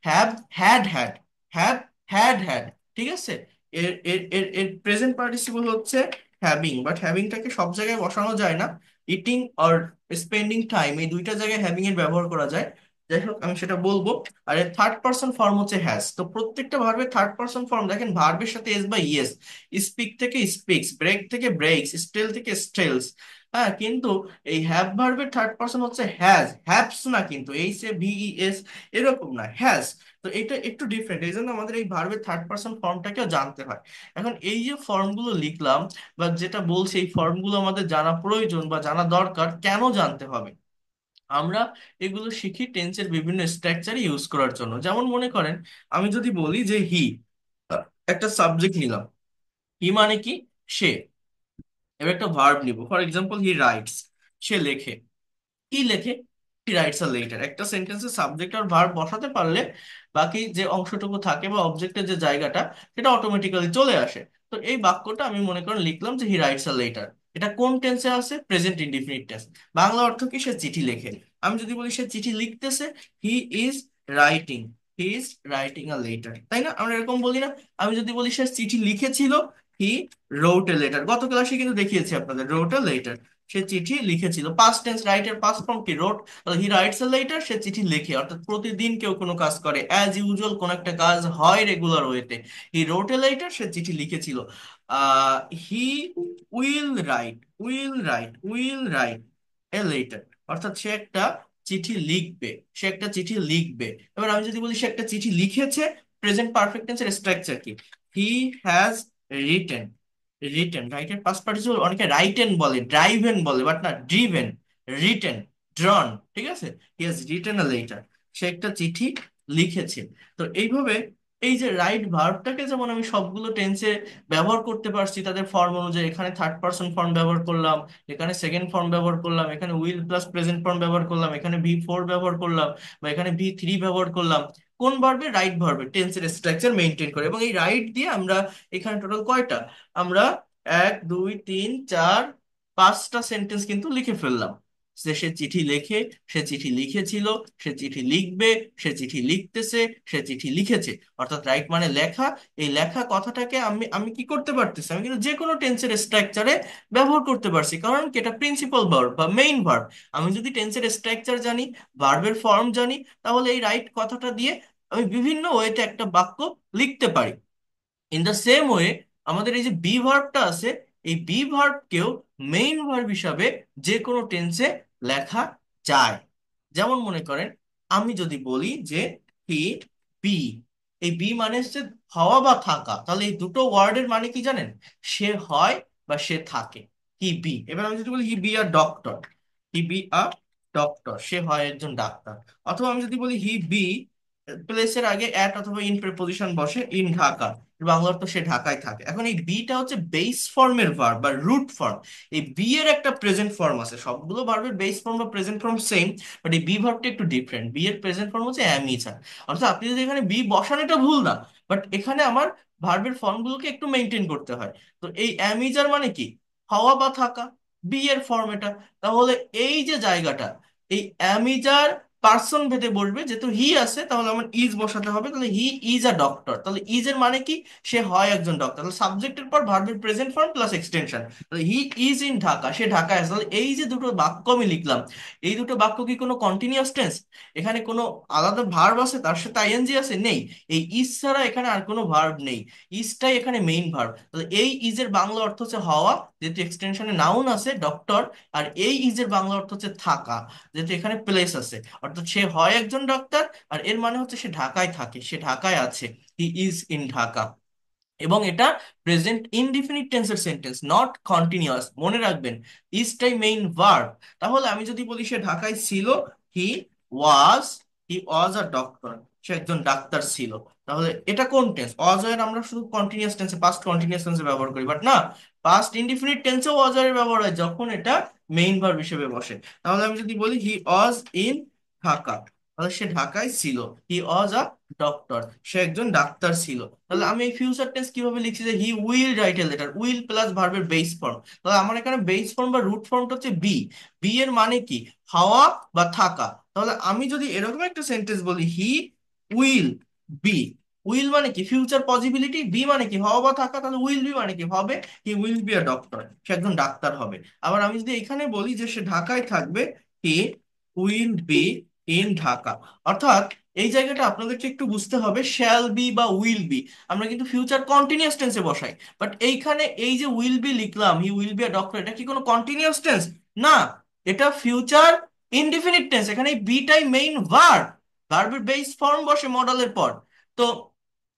have had had, have had had. ঠিক আছে। এর এর এর এর প্রেজেন্ট পার্টিসিপল হচ্ছে হ্যাভিং, বাট হ্যাভিংটাকে সব জায়গায় বসানো যায় না। ইটিং আর স্পেন্ডিং টাইম, এই দুইটা জায়গায় হ্যাভিং এর ব্যবহার করা যায়। যাই হোক, আমি সেটা বলবো। আর এর থার্ড পারসন ফর্ম হচ্ছে হ্যাজ। তো প্রত্যেকটা ভার্বের থার্ড পারসন ফর্ম দেখেন, ভার্বের সাথে এস বা ইএস। স্পিক থেকে স্পিক্স, ব্রেক থেকে ব্রেকস, স্টেল থেকে স্টেলস, হ্যাঁ, কিন্তু এই হ্যাভ ভার্বের থার্ড পারসন হচ্ছে হ্যাজ, হ্যাভস না, কিন্তু HAVES এরকম না, হ্যাজ। তো এটা একটু ডিফারেন্ট, এই জন্য আমাদের এই ভার্বের থার্ড পারসন ফর্মটাকেও জানতে হয়। এখন এই যে ফর্মগুলো লিখলাম বা যেটা বলছি, এই ফর্মগুলো আমাদের জানা প্রয়োজন বা জানা দরকার, কেন জানতে হবে? আমরা এগুলো শিখি টেন্সের বিভিন্ন স্ট্রাকচার ইউজ করার জন্য। যেমন মনে করেন, আমি যদি বলি যে হি, একটা সাবজেক্ট নিলাম, হি মানে কি? সে। এবার একটা ভার্ব নিব, ফর এক্সাম্পল হি রাইটস, সে লেখে। কি লেখে? হি রাইটস আ লেটার। একটা সেন্টেন্সে সাবজেক্ট আর ভার্ব বসাতে পারলে বাকি যে অংশটুকু থাকে বা অবজেক্টের যে জায়গাটা, সেটা অটোমেটিক্যালি চলে আসে। তো এই বাক্যটা আমি মনে করেন লিখলাম যে হি রাইটস আ লেটার। এটা কোন টেন্সে আছে? Present indefinite tense. বাংলা অর্থ কি? সে চিঠি লেখে। আমি যদি বলি সে চিঠি লিখতেছে, he is writing, he is writing a letter, তাই না? আমরা এরকম বলি না? আমি যদি বলি সে চিঠি লিখেছিল, হি রোট এ লেটার। গত ক্লাসে কিন্তু দেখিয়েছি আপনাদের, রোট এ লেটার, সে চিঠি লিখেছিল। পাস্ট টেন্স, রাইটের পাস্ট ফর্ম কি? রোট। হি রাইটস এ লেটার, সে চিঠি লেখে। অর্থাৎ প্রতিদিন কেউ কোনো কাজ করে, অ্যাজ ইউজুয়াল কোন একটা কাজ হয় রেগুলার ওয়েতে। হি রোট এ লেটার, সে চিঠি লিখেছিল। He will write a letter. অর্থাৎ সে একটা চিঠি লিখবে, সে একটা চিঠি লিখবে। এবার আমি যদি বলি সে একটা চিঠি লিখেছে, প্রেজেন্ট পারফেক্ট টেন্সের স্ট্রাকচার কি? He has written. রিটেন, রাইটের পাস্ট পার্টিসিপল অনেকে রাইটেন বলে, ড্রাইভেন বলে, বাট না, ড্রিভেন। রিটেন, ড্রন, ঠিক আছে? He has written a letter, সে একটা চিঠি লিখেছে। তো এইভাবে এই যে রাইট ভার্বটাকে যেমন আমি সবগুলো টেন্সে ব্যবহার করতে পারছি তাদের ফর্ম অনুযায়ী, এখানে থার্ড পারসন ফর্ম ব্যবহার করলাম, এখানে সেকেন্ড ফর্ম ব্যবহার করলাম, এখানে উইল প্লাস প্রেজেন্ট ফর্ম ব্যবহার করলাম, এখানে V4 ব্যবহার করলাম, বা এখানে V3 ব্যবহার করলাম। কোন ভার্বে? রাইট ভার্বে, টেন্সের স্ট্রাকচার মেনটেন করে। এবং এই রাইট দিয়ে আমরা এখানে টোটাল কয়টা, আমরা 1 2 3 4 5টা সেন্টেন্স কিন্তু লিখে ফেললাম। যে সে চিঠি লেখে, সে চিঠি লিখেছিল, সে চিঠি লিখবে, সে চিঠি লিখতেছে, সে চিঠি লিখেছে। অর্থাৎ রাইট মানে লেখা। এই লেখা কথাটাকে আমি আমি কি করতে পারতেছি? আমি কিন্তু যে কোনো টেন্সের স্ট্রাকচারে ব্যবহার করতে পারছি, কারণ কি? এটা প্রিন্সিপাল ভার্ব বা মেইন ভার্ব। আমি যদি টেন্সের স্ট্রাকচার জানি, ভার্বের ফর্ম জানি, তাহলে এই রাইট কথাটা দিয়ে আমি বিভিন্ন ওয়েতে একটা বাক্য লিখতে পারি। ইন দ্য সেম ওয়ে, আমাদের এই যে বি ভার্বটা আছে, এই বি ভার্বকেও মেইন ভার্ব হিসাবে যে কোনো টেন্সে লেখা যায়। যেমন মনে করেন, আমি যদি বলি যে হি বি, এই বি মানে হচ্ছে হওয়া বা থাকা, তাহলে এই দুটো ওয়ার্ডের মানে কি জানেন? সে হয় বা সে থাকে। He be. এবার আমি যদি বলি he be a doctor, he be a doctor, সে হয় একজন ডাক্তার। অথবা আমি যদি বলি হি বি, প্লেসের আগে অ্যাট অথবা ইন প্রিপোজিশন বসে, ইন ঢাকা, বাংলা অর্থ সে ঢাকায় থাকে। এখন এই বিটা হচ্ছে বেস ফর্মের ভার্ব বা রুট ফর্ম। এই বি এর একটা প্রেজেন্ট ফর্ম আছে, সবগুলো ভার্বের বেস ফর্ম বা প্রেজেন্ট ফর্ম সেম, বাট এই বি ভার্বটা একটু ডিফারেন্ট। বি এর প্রেজেন্ট ফর্ম হচ্ছে অ্যামিজার। অর্থাৎ আপনি যদি এখানে বি বসান, এটা ভুল না, বাট এখানে আমার ভার্বের ফর্মগুলোকে একটু মেনটেন করতে হয়। তো এই অ্যামিজার মানে কি? হওয়া বা থাকা, বি এর ফর্ম এটা। তাহলে এই যে জায়গাটা, এই অ্যামিজার পার্সন ভেদে বসবে, যেহেতু হি আছে তাহলে আমার ইজ বসাতে হবে। তাহলে হি ইজ আ ডক্টর, তাহলে ইজ এর মানে কি? সে হয় একজন ডক্টর। তাহলে সাবজেক্টের পর ভার্বের প্রেজেন্ট ফর্ম প্লাস এক্সটেনশন, তাহলে হি ইজ ইন ঢাকা, সে ঢাকায় আছে। তাহলে এই যে দুটো বাক্য আমি লিখলাম, এই দুটো বাক্য কি কোনো কন্টিনিউয়াস টেন্স? এখানে কোনো আলাদা ভার্ব আছে তার সাথে আইএনজি আছে? নেই। এই ইজ ছাড়া এখানে আর কোনো ভার্ব নেই, ইজটাই এখানে মেইন ভার্ব। তাহলে এই ইজ এর বাংলা অর্থ হচ্ছে হওয়া, যেহেতু এক্সটেনশনে নাউন আছে ডক্টর। আর এই ইজ এর বাংলা অর্থ হচ্ছে থাকা, যেহেতু এখানে প্লেস আছে। অর্থাৎ সে হয় একজন ডাক্তার, আর এর মানে হচ্ছে সে ঢাকায় থাকে, সে ঢাকায় আছে, হি ইজ ইন ঢাকা। এবং এটা প্রেজেন্ট ইনডিফিনিট টেন্সের সেন্টেন্স, নট কন্টিনিউয়াস, মনে রাখবেন। ইজটাই মেইন ভার্ব। তাহলে আমি যদি বলি সে ঢাকায় ছিল, হি ওয়াজ, হি ওয়াজ আ ডক্টর, সে একজন ডাক্তার ছিল। তাহলে এটা কোন টেন্স? ওয়াজ এর আমরা শুধু কন্টিনিউয়াস টেন্সে, পাস্ট কন্টিনিউয়াস টেন্সে ব্যবহার করি, বাট না, পাস্ট ইনডিফিনিট টেন্সেও ওয়াজ এর ব্যবহার হয় যখন এটা মেইন ভার্ব হিসেবে বসে। তাহলে আমি যদি বলি হি ওয়াজ ইন ঢাকা, তাহলে সে ঢাকায় ছিল। হি ওয়াজ আ ডক্টর, সে একজন ডাক্তার ছিল। তাহলে আমি এই ফিউচার টেন্স কিভাবে লিখছি? যে he will write a letter, will plus ভার্বের বেস ফর্ম। তাহলে আমার এখানে বেস ফর্ম বা রুট ফর্মটা হচ্ছে বি। বি এর মানে কি? হওয়া বা থাকা। তাহলে আমি যদি এরকম একটা সেন্টেন্স বলি, হি উইল বি, উইল মানে কি? Future possibility. বি মানে কি? হওয়া বা থাকা। তাহলে উইল বি মানে কি? হবে, he will be a doctor, সে একজন ডাক্তার হবে। আবার আমি যদি এখানে বলি যে সে ঢাকায় থাকবে, হি উইল বি ইন ঢাকা। অর্থাৎ এই জায়গাটা আপনাদেরকে একটু বুঝতে হবে, শ্যাল বি বা উইল বি আমরা কিন্তু ফিউচার কন্টিনিউয়াস টেন্সে বসাই, বাট এইখানে এই যে উইল বি লিখলাম, হি উইল বি আ ডক্টর, এটা কি কোনো কন্টিনিউয়াস টেন্স? না, এটা ফিউচার ইনডিফিনিট টেন্স, এখানে বিটাই মেইন ভার্ব, ভার্বের বেস ফর্ম বসে মডেলের পর। তো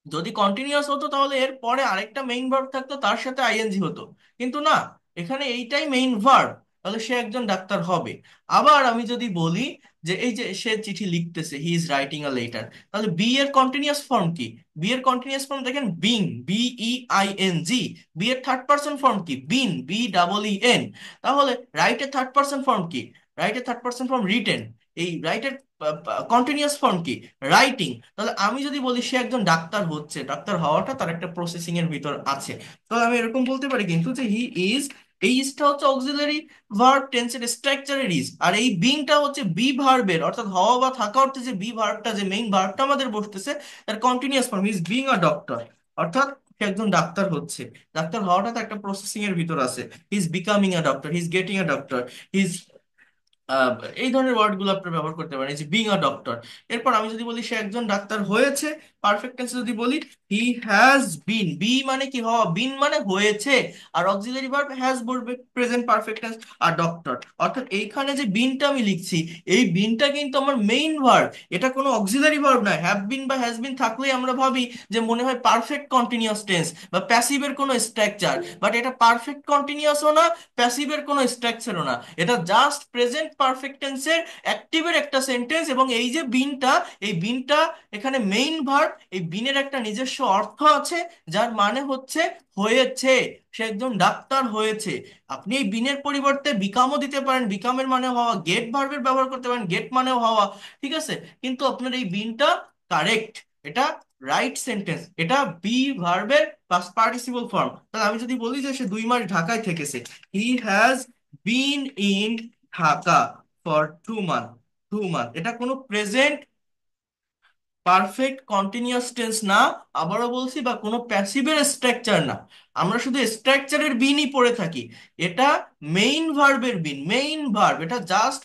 যদি কন্টিনিউয়াস হতো তাহলে এর পরে আরেকটা মেইন ভার্ব থাকতো, তার সাথে আইএনজি হতো, কিন্তু না, এখানে এইটাই মেইন ভার্ব, তাহলে সে একজন ডাক্তার হবে। আবার আমি যদি বলি যে এই যে সে চিঠি লিখতেছে, he is writing a letter, তাহলে বি এর কন্টিনিউয়াস ফর্ম কি? বি এর কন্টিনিউয়াস ফর্ম দেখেন বিং, BEING। বি এর থার্ড পারসন ফর্ম কি? বিন, BEEN। তাহলে রাইট এর থার্ড পারসন ফর্ম কি? রাইট এর থার্ড পারসন ফর্ম রিটেন। এই রাইটের কন্টিনিউয়াস ফর্ম কি? রাইটিং। তাহলে আমি যদি বলি সে একজন ডাক্তার হচ্ছে, ডাক্তার হওয়াটা তার একটা প্রসেসিং এর ভিতর আছে, তাহলে আমি এরকম বলতে পারি কিন্তু যে হি ইজ, এই ইজটা হচ্ছে অক্সিলারি ভার্ব টেন্সের স্ট্রাকচারের ইজ, আর এই বিংটা হচ্ছে বি ভার্বের, অর্থাৎ হওয়া বা থাকা অর্থে যে বি ভার্বটা, যে মেইন ভার্বটা আমাদের বসতেছে, তার continuous form is being a doctor, অর্থাৎ সে একজন ডাক্তার হচ্ছে। ডাক্তার হওয়াটা তো একটা প্রসেসিং এর ভিতর আছে, he is becoming a doctor, he is getting a doctor, he is, ah, এই ধরনের ওয়ার্ড গুলো আপনি ব্যবহার করতে পারেন, যে বিং আ ডক্টর। এরপর আমি যদি বলি সে একজন ডাক্তার হয়েছে, পারফেক্ট টেন্সে যদি বলি হি হ্যাজ বিন, বি মানে কি হওয়া, বিন মানে হয়েছে, আর অক্সিলারি ভার্ব হ্যাজ বলবে, প্রেজেন্ট পারফেক্ট টেন্স, আর ডক্টর। অর্থাৎ এইখানে যে বিনটা আমি লিখছি, এই বিনটা কিন্তু আমার মেইন ভার্ব, এটা কোনো অক্সিলারি ভার্ব নয়। হ্যাভ বিন বা হ্যাজ বিন থাকলেই আমরা ভাবি যে মনে হয় পারফেক্ট কন্টিনিউয়াস টেন্স বা প্যাসিভের কোনো স্ট্রাকচার, বাট এটা পারফেক্ট কন্টিনিউয়াসও না, প্যাসিভের কোনো স্ট্রাকচারও না, এটা জাস্ট প্রেজেন্ট পারফেক্ট টেন্সের অ্যাক্টিভের একটা সেন্টেন্স। এবং এই যে বিনটা, এই বিনটা এখানে মেইন ভার্ব, এই বিনের একটা নিজস্ব অর্থ আছে, যার মানে হচ্ছে হয়েছে, সে একজন ডাক্তার হয়েছে। আপনি এই বিনের পরিবর্তে বিকামও দিতে পারেন, বিকামের মানে হওয়া, গেট ভার্বের ব্যবহার করতে পারেন, গেট মানেও হওয়া, ঠিক আছে, কিন্তু আপনার এই বিনটা কারেক্ট, এটা রাইট সেন্টেন্স, এটা বি ভার্বের পাস্ট পার্টিসিপল ফর্ম। তাহলে আমি যদি বলি যে সে 2 মাস ঢাকায় থেকেছে, he has been in Dhaka for 2 month, 2 month, এটা কোনো প্রেজেন্ট পারফেক্ট কন্টিনিউয়াস টেন্স না, আবারও বলছি, বা কোনো প্যাসিভের স্ট্রাকচার না। আমরা শুধু স্ট্রাকচারের বিনই পড়ে থাকি, এটা মেইন ভার্বের বিন, মেইন ভার্ব, এটা জাস্ট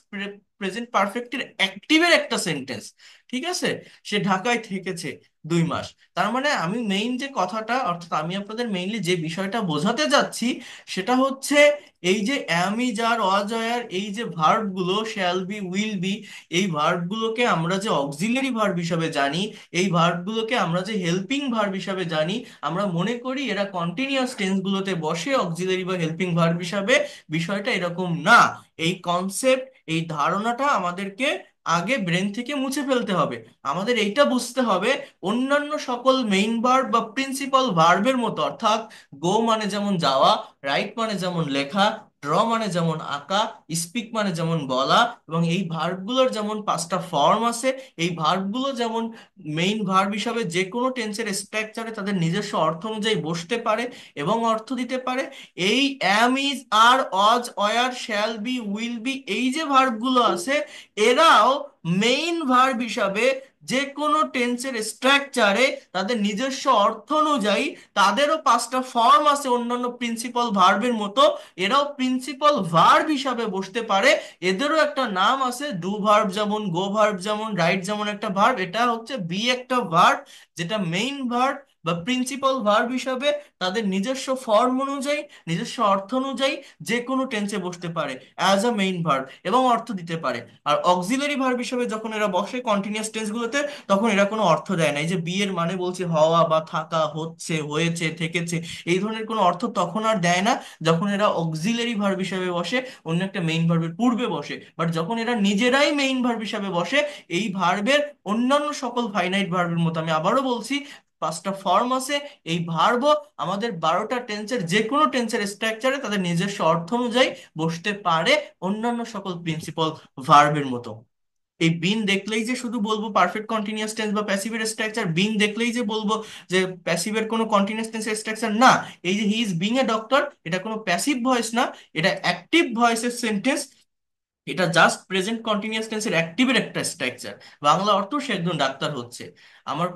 প্রেজেন্ট পারফেক্টের অ্যাক্টিভের একটা সেন্টেন্স, ঠিক আছে। সে ঢাকায় থেকেছে 2 মাস, তার মানে আমি মেইন যে কথাটা, অর্থাৎ আমি আপনাদের মেইনলি যে বিষয়টা বোঝাতে যাচ্ছি, সেটা হচ্ছে এই যে অ্যাম ইজ আর ওয়াজ আর, এই যে ভার্ব গুলো শ্যাল বি, উইল বি, এই ভার্বগুলোকে আমরা যে অক্সিলারি ভার্ব হিসাবে জানি, এই ভার্বগুলোকে আমরা যে হেল্পিং ভার্ব হিসাবে জানি, আমরা মনে করি এরা কন্টিনিউয়াস টেন্সগুলোতে বসে অক্সিলারি বা হেল্পিং ভার্ব হিসাবে। বিষয়টা এরকম না। এই কনসেপ্ট, এই ধারণাটা আমাদেরকে আগে ব্রেন থেকে মুছে ফেলতে হবে। আমাদের এইটা বুঝতে হবে, অন্যান্য সকল মেইন ভার্ব বা প্রিন্সিপাল ভার্বের মতো, অর্থাৎ গো মানে যেমন যাওয়া, রাইট মানে যেমন লেখা, ড্র মানে যেমন আঁকা, স্পিক মানে যেমন বলা, এবং এই ভার্বগুলোর যেমন 5টা ফর্ম আছে, এই ভার্বগুলো যেমন মেইন ভার্ব হিসাবে যে কোনো টেন্সের স্ট্রাকচারে তাদের নিজস্ব অর্থ অনুযায়ী বসতে পারে এবং অর্থ দিতে পারে, এই am is are was were shall be will be, এই যে ভার্বগুলো আছে, এরাও মেইন ভার্ব হিসাবে যে কোনো টেন্সের স্ট্রাকচারে তাদের নিজস্ব অর্থ অনুযায়ী, তাদেরও 5টা ফর্ম আছে অন্যান্য প্রিন্সিপাল ভার্বের মতো, এরাও প্রিন্সিপাল ভার্ব হিসাবে বসতে পারে। এদেরও একটা নাম আছে, ডু ভার্ব যেমন, গো ভার্ব যেমন, রাইট যেমন একটা ভার্ব, এটা হচ্ছে বি একটা ভার্ব, যেটা মেইন ভার্ব বা প্রিন্সিপাল ভার্ব হিসাবে তাদের নিজস্ব ফর্ম অনুযায়ী, নিজস্ব অর্থ অনুযায়ী যে কোনো টেন্সে বসতে পারে অ্যাজ আ মেইন ভার্ব, এবং অর্থ দিতে পারে। আর অক্সিলারি ভার্ব হিসাবে যখন এরা বসে কন্টিনিউয়াস টেন্সগুলোতে, তখন এরা কোনো অর্থ দেয় না। এই যে বি এর মানে বলছে হওয়া বা থাকা, হচ্ছে, হয়েছে, থেকেছে, এই ধরনের কোনো অর্থ তখন আর দেয় না যখন এরা অক্সিলারি ভার্ব হিসাবে বসে, অন্য একটা মেইন ভার্বের পূর্বে বসে। বাট যখন এরা নিজেরাই মেইন ভার্ব হিসাবে বসে, এই ভার্বের অন্যান্য সকল ফাইনাইট ভার্বের মতো, আমি আবারও বলছি, 5টা ফর্ম আছে, এই ভার্বও আমাদের 12টা টেন্সের যে কোনো টেন্সের স্ট্রাকচারে তাদের নিজস্ব অর্থ অনুযায়ী বসতে পারে, অন্যান্য সকল প্রিন্সিপাল ভার্বের মতো। এই বিন দেখলেই যে শুধু বলবো পারফেক্ট কন্টিনিউয়াস টেন্স বা প্যাসিভের স্ট্রাকচার, বিন দেখলেই যে বলবো যে প্যাসিভের কোনো কন্টিনিউয়াস টেন্সের স্ট্রাকচার না। এই যে he is being a doctor, এটা কোনো প্যাসিভ ভয়েস না, এটা অ্যাক্টিভ ভয়েসের সেন্টেন্স, এটা জাস্ট প্রেজেন্ট কন্টিনিউয়াস টেন্সের অ্যাক্টিভের একটা স্ট্রাকচার। বাংলা অর্থ সে একজন ডাক্তার হচ্ছে। আমার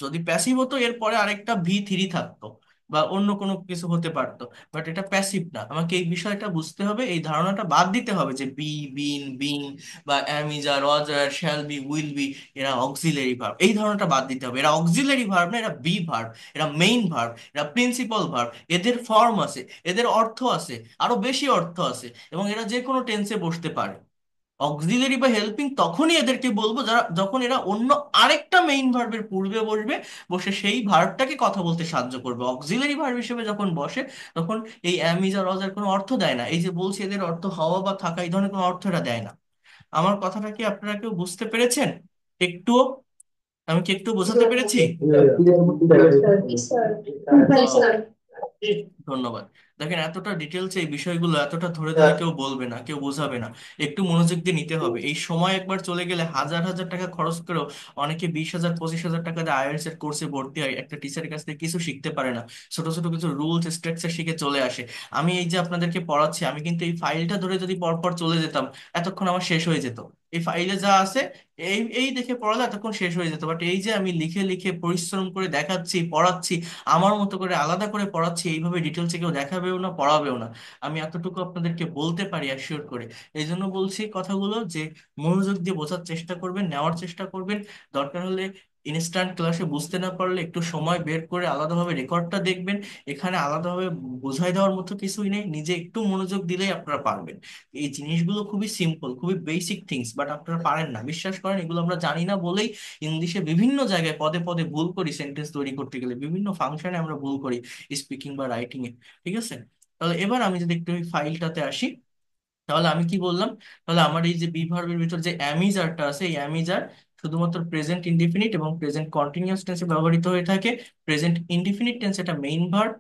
যদি প্যাসিভ হতো এরপরে আরেকটা V3 থাকতো, বা অন্য কোনো কিছু হতে পারতো, বাট এটা প্যাসিভ না। আমাকে এই বিষয়টা বুঝতে হবে, এই ধারণাটা বাদ দিতে হবে যে বি, বিন, বিং বা অ্যাম ইজ, আর ওয়াজ, আর শ্যাল বি, উইল বি, এরা অক্সিলারি ভার্ব, এই ধারণাটা বাদ দিতে হবে। এরা অক্সিলারি ভার্ব না, এরা বি ভার্ব, এরা মেইন ভার্ব, এরা প্রিন্সিপাল ভার্ব। এদের ফর্ম আছে, এদের অর্থ আছে, আরো বেশি অর্থ আছে, এবং এরা যে কোনো টেন্সে বসতে পারে। অক্সিলারি বা হেল্পিং তখনই এদেরকে বলবো যখন এরা অন্য আরেকটা মেইন ভার্বের পূর্বে বসবে, বসে সেই ভার্বটাকে কথা বলতে সাহায্য করবে। অক্সিলারি ভার্ব হিসেবে যখন বসে, তখন এই অ্যাম ইজ আর ওয়াজ এর কোনো অর্থ দেয় না। এই যে বলছি এদের অর্থ হওয়া বা থাকা, এই ধরনের কোনো অর্থ এরা দেয় না। আমার কথাটা কি আপনারা কেউ বুঝতে পেরেছেন? একটুও? আমি কি একটু বোঝাতে পেরেছি? ধন্যবাদ। দেখেন, এতটা ডিটেলস এই বিষয়গুলো এতটা ধরে ধরে কেউ বলবে না, কেউ বোঝাবে না। একটু মনোযোগ দিয়ে নিতে হবে। এই সময় একবার চলে গেলে হাজার হাজার টাকা খরচ করেও অনেকে 20,000 25,000 টাকা দিয়ে আইএলটিএস এর কোর্সে ভর্তি হয়, একটা টিচারের কাছ থেকে কিছু শিখতে পারে না। ছোট ছোট কিছু রুলস স্ট্রাকচার শিখে চলে আসে। আমি এই যে আপনাদেরকে পড়াচ্ছি, আমি কিন্তু এই ফাইলটা ধরে যদি পরপর চলে যেতাম, এতক্ষণ আমার শেষ হয়ে যেত। এই ফাইলে যা আছে, এই এই দেখে পড়ালে এতক্ষণ শেষ হয়ে যেত। বাট এই যে আমি লিখে লিখে পরিশ্রম করে দেখাচ্ছি, পড়াচ্ছি, আমার মতো করে আলাদা করে পড়াচ্ছি, এইভাবে ডিটেলসে কেউ দেখাবেও না, পড়াবেও না। আমি এতটুকু আপনাদেরকে বলতে পারি অ্যাসিওর করে। এই জন্য বলছি কথাগুলো যে মনোযোগ দিয়ে বোঝার চেষ্টা করবেন, নেওয়ার চেষ্টা করবেন। দরকার হলে ইনস্ট্যান্ট ক্লাসে বুঝতে না পারলে একটু সময় বের করে আলাদাভাবে রেকর্ডটা দেখবেন। এখানে আলাদাভাবে বোঝাই দেওয়ার মতো কিছুই নেই, নিজে একটু মনোযোগ দিলেই আপনারা পারবেন। এই জিনিসগুলো খুবই সিম্পল, খুবই বেসিক থিংস, বাট আপনারা পারেন না। বিশ্বাস করেন, এগুলো আমরা জানি না বলেই ইংলিশে বিভিন্ন জায়গায় পদে পদে ভুল করি। সেন্টেন্স তৈরি করতে গেলে বিভিন্ন ফাংশনে আমরা ভুল করি, স্পিকিং বা রাইটিং এ। ঠিক আছে? তাহলে এবার আমি যদি একটু ওই ফাইলটাতে আসি, তাহলে আমি কি বললাম? তাহলে আমার এই যে বি ভার্বের ভিতর যে অ্যামিজারটা আছে, এই অ্যামিজার শুধুমাত্র প্রেজেন্ট ইনডিফিনিট এবং প্রেজেন্ট কন্টিনিউয়াস টেন্সে ব্যবহৃত হয়ে থাকে। প্রেজেন্ট ইনডিফিনিট টেন্স এটা মেইন ভার্ব,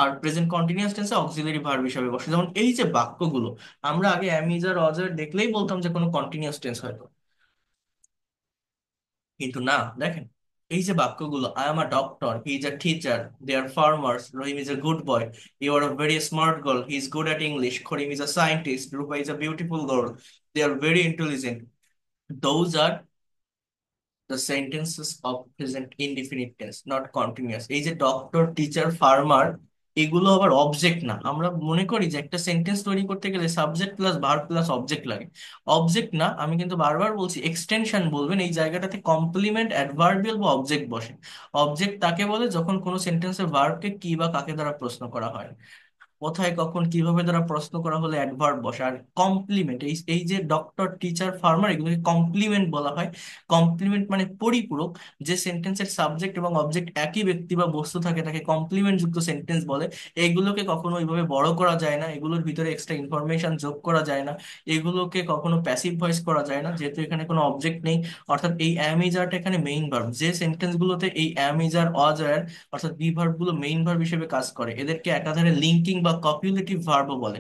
আর প্রেজেন্ট কন্টিনিউয়াস টেন্সে অক্সিলারি ভার্ব হিসেবে বসে। যেমন এই যে বাক্যগুলো, আমরা আগে অ্যামিজার অজার দেখলেই বলতাম যে কোনো কন্টিনিউয়াস টেন্স হয়তো, কিন্তু না। দেখেন, এই যে বাক্যগুলো, I am a doctor, he is a teacher, they are farmers, Rahim is a good boy, you are a very smart girl, he is good at English, Karim is a scientist, Rupa is a beautiful girl, they are very intelligent, those are the sentences of present indefinite tense, not continuous. এই যে doctor, teacher, farmer, এগুলো আবার object না। আমরা মনে করি যে একটা সেন্টেন্স তৈরি করতে গেলে subject plus verb plus object লাগে। অবজেক্ট না, আমি কিন্তু বারবার বলছি এক্সটেনশন বলবেন। এই জায়গাটাতে কমপ্লিমেন্ট, অ্যাডভার্বিয়াল বা অবজেক্ট বসে। অবজেক্ট তাকে বলে যখন কোনো সেন্টেন্সের ভার্বকে কি বা কাকে দ্বারা প্রশ্ন করা হয়, কোথায়, কখন, কিভাবে দ্বারা প্রশ্ন করা হলে অ্যাডভার্ব বসে। আর কমপ্লিমেন্ট, এই এই যে ডক্টর, টিচার, ফার্মার, এগুলোকে কমপ্লিমেন্ট বলা হয়। কমপ্লিমেন্ট মানে পরিপূরক। যে সেন্টেন্সের সাবজেক্ট এবং অবজেক্ট একই ব্যক্তি বা বস্তু থাকে, তাকে কমপ্লিমেন্ট যুক্ত সেন্টেন্স বলে। এগুলোকে কখনো ওইভাবে বড় করা যায় না, এগুলোর ভিতরে এক্সট্রা ইনফরমেশন যোগ করা যায় না, এগুলোকে কখনো প্যাসিভ ভয়েস করা যায় না, যেহেতু এখানে কোনো অবজেক্ট নেই। অর্থাৎ এই অ্যাম ইজ আরটা এখানে মেইন ভার্ব। যে সেন্টেন্স গুলোতে এই অ্যাম ইজ আর, অজ আর, অর্থাৎ বি ভার্ব গুলো মেইন ভার্ব হিসেবে কাজ করে, এদেরকে একাধারে লিঙ্কিং বা কপিউলেটিভ ভার্বও বলে।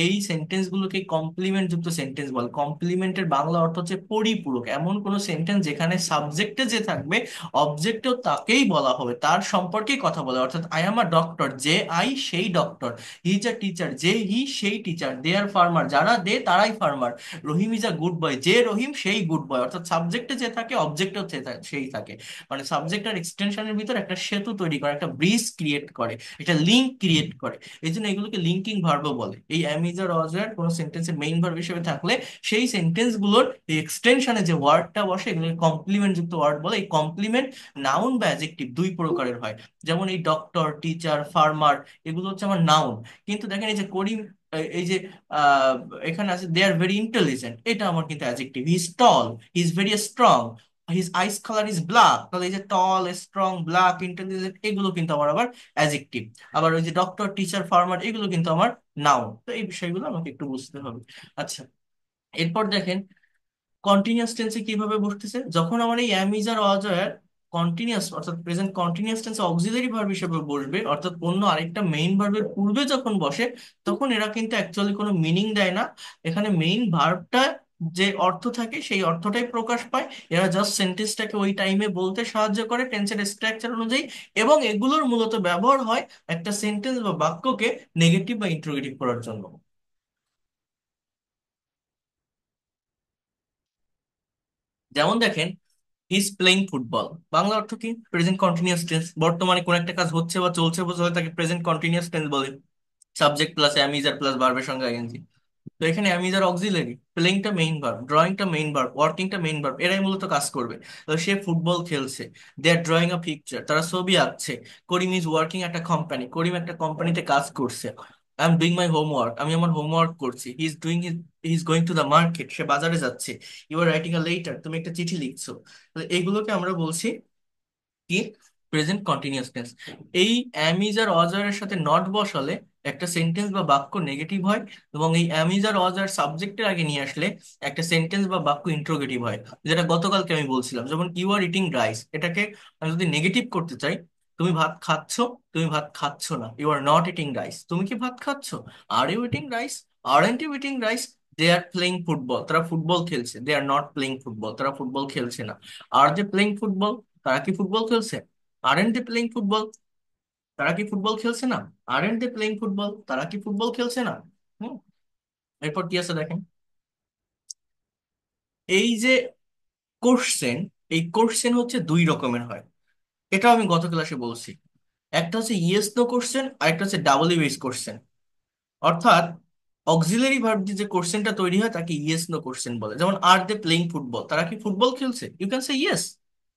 এই সেন্টেন্স গুলোকে কমপ্লিমেন্ট যুক্ত সেন্টেন্স বলে। কমপ্লিমেন্টের বাংলা অর্থ হচ্ছে পরিপূরক। এমন কোন সেন্টেন্স যেখানে সাবজেক্টে যে থাকবে, অবজেক্টেও তাকেই বলা হবে, তার সম্পর্কেই কথা বলে। অর্থাৎ আই এম আ ডক্টর, যে আই সেই doctor, he is a teacher, যে হি সেই টিচার, দে আর ফার্মার, যারা দে তারাই farmer, Rahim is a good বয়, যে রহিম সেই গুড বয়। অর্থাৎ সাবজেক্টে যে থাকে, অবজেক্টেও সেই থাকে। মানে সাবজেক্ট আর এক্সটেনশনের ভিতর একটা সেতু তৈরি করে, একটা ব্রিজ ক্রিয়েট করে, একটা লিঙ্ক ক্রিয়েট করে। এই জন্য এগুলোকে লিঙ্কিং ভার্বও বলে। এই অ্যামিজার অজার কোনো সেন্টেন্সের মেইন ভার্ব হিসেবে থাকলে, সেই সেন্টেন্স গুলোর এই এক্সটেনশনে যে ওয়ার্ডটা বসে, এগুলোকে কমপ্লিমেন্ট যুক্ত ওয়ার্ড বলে। এই কমপ্লিমেন্ট নাউন বা অ্যাডজেক্টিভ দুই প্রকারের হয়। যেমন এই ডক্টর, টিচার, ফার্মার, এগুলো হচ্ছে আমার নাউন। কিন্তু দেখেন এই যে করিম, এই যে আহ এখানে আছে দে আর ভেরি ইন্টেলিজেন্ট, এটা আমার কিন্তু adjective. He is tall, he is very strong, his eyes colour is black. তাহলে এই যে টল, স্ট্রং, ব্ল্যাক, ইন্টেলিজেন্ট, এগুলো কিন্তু আমার আবার অ্যাডজেক্টিভ। আবার ওই যে ডক্টর, টিচার, ফার্মার, এগুলো কিন্তু আমার নাউন। তো এই বিষয়গুলো আমাকে একটু বুঝতে হবে। আচ্ছা, এরপর দেখেন কন্টিনিউয়াস টেন্সে কিভাবে বসতেছে। যখন আমার এই অ্যাম ইজ আর ওয়াজ আর কন্টিনিউয়াস, অর্থাৎ প্রেজেন্ট কন্টিনিউয়াস টেন্সে অক্সিলারি ভার্ব হিসেবে বসবে, অর্থাৎ অন্য আরেকটা মেইন ভার্বের পূর্বে যখন বসে, তখন এরা কিন্তু অ্যাকচুয়ালি কোনো মিনিং দেয় না। এখানে মেইন ভার্বটা যে অর্থ থাকে, সেই অর্থটাই প্রকাশ পায়। এরা জাস্ট সেন্টেন্সটাকে ওই টাইমে বলতে সাহায্য করে টেন্সের স্ট্রাকচার অনুযায়ী। এবং এগুলোর মূলত ব্যবহার হয় একটা সেন্টেন্স বা বাক্যকে নেগেটিভ বা ইন্টারোগেটিভ করার জন্য। যেমন দেখেন, ইজ প্লেইং ফুটবল, বাংলা অর্থ কি? Present continuous tense. বর্তমানে কোন একটা কাজ হচ্ছে বা চলছে বোঝালে তাকে প্রেজেন্ট কন্টিনিউয়াস টেন্স বলে। সাবজেক্ট প্লাস অ্যামিজার প্লাস ভার্বের সঙ্গে আইএনজি। তো এখানে অ্যামিজার অক্সিলারি, প্লেইংটা মেইন ভার্ব, ড্রয়িংটা মেইন ভার্ব, ওয়ার্কিংটা মেইন ভার্ব, এরাই মূলত কাজ করবে। তো সে ফুটবল খেলছে, they R drawing a picture, তারা ছবি আঁকছে। করিম ইজ ওয়ার্কিং একটা কোম্পানি, করিম একটা কোম্পানিতে কাজ করছে। I am doing my homework, আমি আমার হোমওয়ার্ক করছি। He is doing his, he is going to the market, সে বাজারে যাচ্ছে। You are writing a letter, তুমি একটা চিঠি লিখছো। তো এইগুলোকে আমরা বলছি কি? Present continuous tense. এই অ্যাম ইজ আর ওয়াজ আর এর সাথে নট বসালে একটা সেন্টেন্স বা বাক্য নেগেটিভ হয়, এবং এই অ্যাম ইজ আর ওয়াজ আর সাবজেক্টের আগে নিয়ে আসলে একটা সেন্টেন্স বা বাক্য ইন্ট্রোগেটিভ হয়। যেটা গতকালকে আমি বলছিলাম, যেমন ইউ আর ইটিং রাইস, এটাকে আমি যদি নেগেটিভ করতে চাই, তুমি ভাত খাচ্ছ, তুমি ভাত খাচ্ছ না, you are not eating rice, তুমি কি ভাত খাচ্ছ? Are you eating rice? Aren't you eating rice? They are playing football, তারা ফুটবল খেলছে। They are not playing football, তারা ফুটবল খেলছে না। আর দে প্লেইং ফুটবল, তারা কি ফুটবল খেলছে? আরেন্ট দে প্লেইং ফুটবল, তারা কি ফুটবল খেলছে না? আরেন্ট দে প্লেইং ফুটবল, তারা কি ফুটবল খেলছে না? হুম। এরপর কি আছে দেখেন, এই যে কোশ্চেন, এই কোশ্চেন হচ্ছে দুই রকমের হয়। এটাও আমি গত ক্লাসে বলছি। একটা হচ্ছে ইয়েস নো কোশ্চেন, আর একটা হচ্ছে ডাবল ইউএস কোশ্চেন। অর্থাৎ অক্সিলারি ভার্ব দিয়ে যে কোশ্চেনটা তৈরি হয় তাকে ইয়েস নো কোশ্চেন বলে। যেমন আর দে প্লেইং ফুটবল, তারা কি ফুটবল খেলছে? You can say yes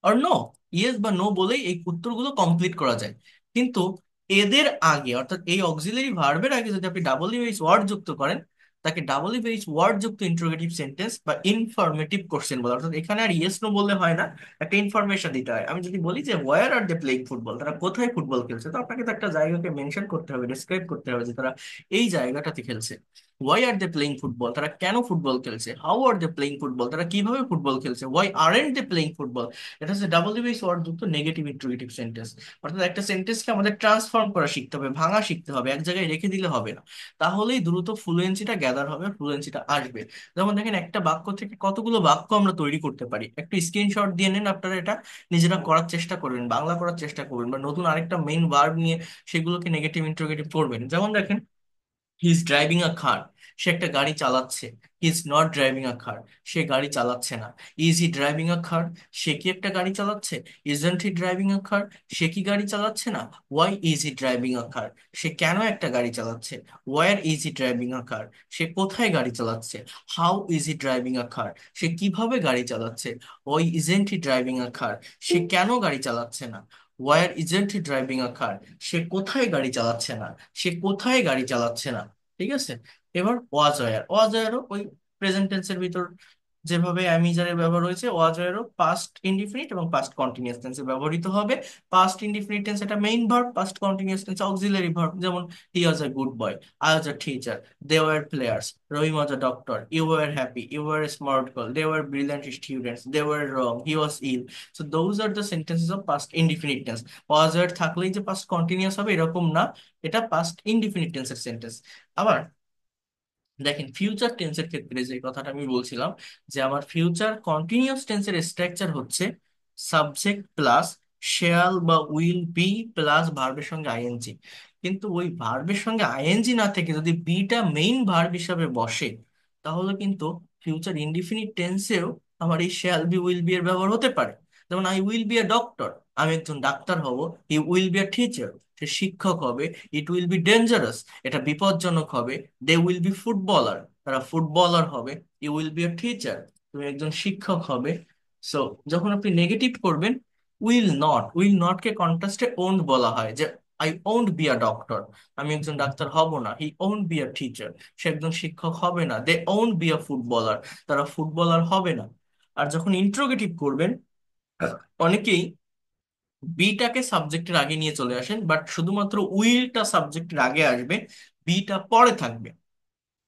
or no. Yes বা নো বলেই এই উত্তরগুলো কমপ্লিট করা যায়। কিন্তু এদের আগে, অর্থাৎ এই অক্সিলারি ভার্বের আগে যদি আপনি ডাবল ইউএস ওয়ার্ড যুক্ত করেন, তাকে ডাবল ইউএস ওয়ার্ড যুক্ত ইন্টারোগেটিভ সেন্টেন্স বা ইনফরমেটিভ কোশ্চেন বলে। অর্থাৎ এখানে আর ইয়েস নো বললে হয় না, একটা ইনফরমেশন দিতে হয়। আমি যদি বলি যে where are they playing football, তারা কোথায় ফুটবল খেলছে, তো আপনাকে তো একটা জায়গাকে মেনশন করতে হবে, ডিসক্রাইব করতে হবে যে তারা এই জায়গাটাতে খেলছে। Why are they playing football, তারা কেন ফুটবল খেলছে? How are they playing football, তারা কিভাবে ফুটবল খেলছে? Why aren't they playing football. এটা হচ্ছে ডাবল বেস ওয়ার্ড যুক্ত নেগেটিভ ইন্ট্রোগেটিভ সেন্টেন্স। অর্থাৎ একটা সেন্টেন্সকে আমাদের ট্রান্সফর্ম করা শিখতে হবে, ভাঙা শিখতে হবে, এক জায়গায় রেখে দিলে হবে না। তাহলেই দ্রুত ফ্লুয়েন্সিটা গ্যাদার হবে, ফ্লুয়েন্সিটা আসবে। যেমন দেখেন, একটা বাক্য থেকে কতগুলো বাক্য আমরা তৈরি করতে পারি। একটু স্ক্রিনশট দিয়ে নেন, আপনারা এটা নিজেরা করার চেষ্টা করবেন, বাংলা করার চেষ্টা করবেন, বা নতুন আরেকটা মেইন ভার্ব নিয়ে সেগুলোকে নেগেটিভ ইন্ট্রোগেটিভ করবেন। যেমন দেখেন, he is driving a car, সে একটা গাড়ি চালাচ্ছে। He is not driving a car, সে গাড়ি চালাচ্ছে না। Is he driving a car, সে কি একটা গাড়ি চালাচ্ছে? Isn't he driving a car, সে কি গাড়ি চালাচ্ছে না? Why is he driving a car, সে কেন একটা গাড়ি চালাচ্ছে? Where is he driving a car, সে কোথায় গাড়ি চালাচ্ছে? How is he driving a car, সে কিভাবে গাড়ি চালাচ্ছে? Why isn't he driving a car, সে কেন গাড়ি চালাচ্ছে না? Where isn't he driving a car, সে কোথায় গাড়ি চালাচ্ছে না? সে কোথায় গাড়ি চালাচ্ছে না। ঠিক আছে। এবার ওয়াজ ওয়্যার, ওয়াজ ওয়্যারও ওই প্রেজেন্ট টেন্সের ভিতর যেভাবে অ্যামিজারের ব্যবহার হয়েছে, ওয়াজ ওয়্যারও পাস্ট ইনডিফিনিট এবং পাস্ট কন্টিনিউয়াস টেন্সে ব্যবহৃত হবে। পাস্ট ইনডিফিনিট টেন্স এটা main verb, past continuous tense auxiliary verb. যেমন he was a good boy, I was a teacher, they were players, Rahim was a doctor, you were happy, you were smart girl, they were brilliant students, they were wrong, he was ill. So those are the sentences of past indefinite tense. Was wire থাকলেই যে past continuous হবে এরকম না, এটা past indefinite টেন্সের sentence. আবার দেখেন, future টেন্সের ক্ষেত্রে যে কথাটা আমি বলছিলাম, যে আমার ফিউচার কন্টিনিউয়াস টেন্সের স্ট্রাকচার হচ্ছে সাবজেক্ট প্লাস শ্যাল বা উইল বি প্লাস ভার্বের সঙ্গে আইএনজি। কিন্তু ওই ভার্বের সঙ্গে আইএনজি না থেকে যদি বিটা মেইন ভার্ব হিসাবে বসে, তাহলে কিন্তু ফিউচার ইনডিফিনিট টেন্সেও আমার এই শ্যাল বি উইল বি এর ব্যবহার হতে পারে। যেমন I will be a doctor, আমি একজন ডাক্তার হব। He will be a teacher, সে শিক্ষক হবে। ইট উইল বি ডেঞ্জারাস, এটা বিপজ্জনক হবে। দে উইল বি ফুটবলার, তারা ফুটবলার হবে। You will be a teacher, তুমি একজন শিক্ষক হবে। সো যখন আপনি নেগেটিভ করবেন, উইল নট কে কন্ট্রাস্টে ওন্ট বলা হয়, যে I won't be a doctor, আমি একজন ডাক্তার হব না। He won't be a teacher, সে একজন শিক্ষক হবে না। They won't be a footballer, তারা ফুটবলার হবে না। আর যখন ইন্ট্রোগেটিভ করবেন, অনেকেই বিটাকে সাবজেক্টের আগে নিয়ে চলে আসেন, বাট শুধুমাত্র উইলটা সাবজেক্টের আগে আসবে, বিটা পরে থাকবে।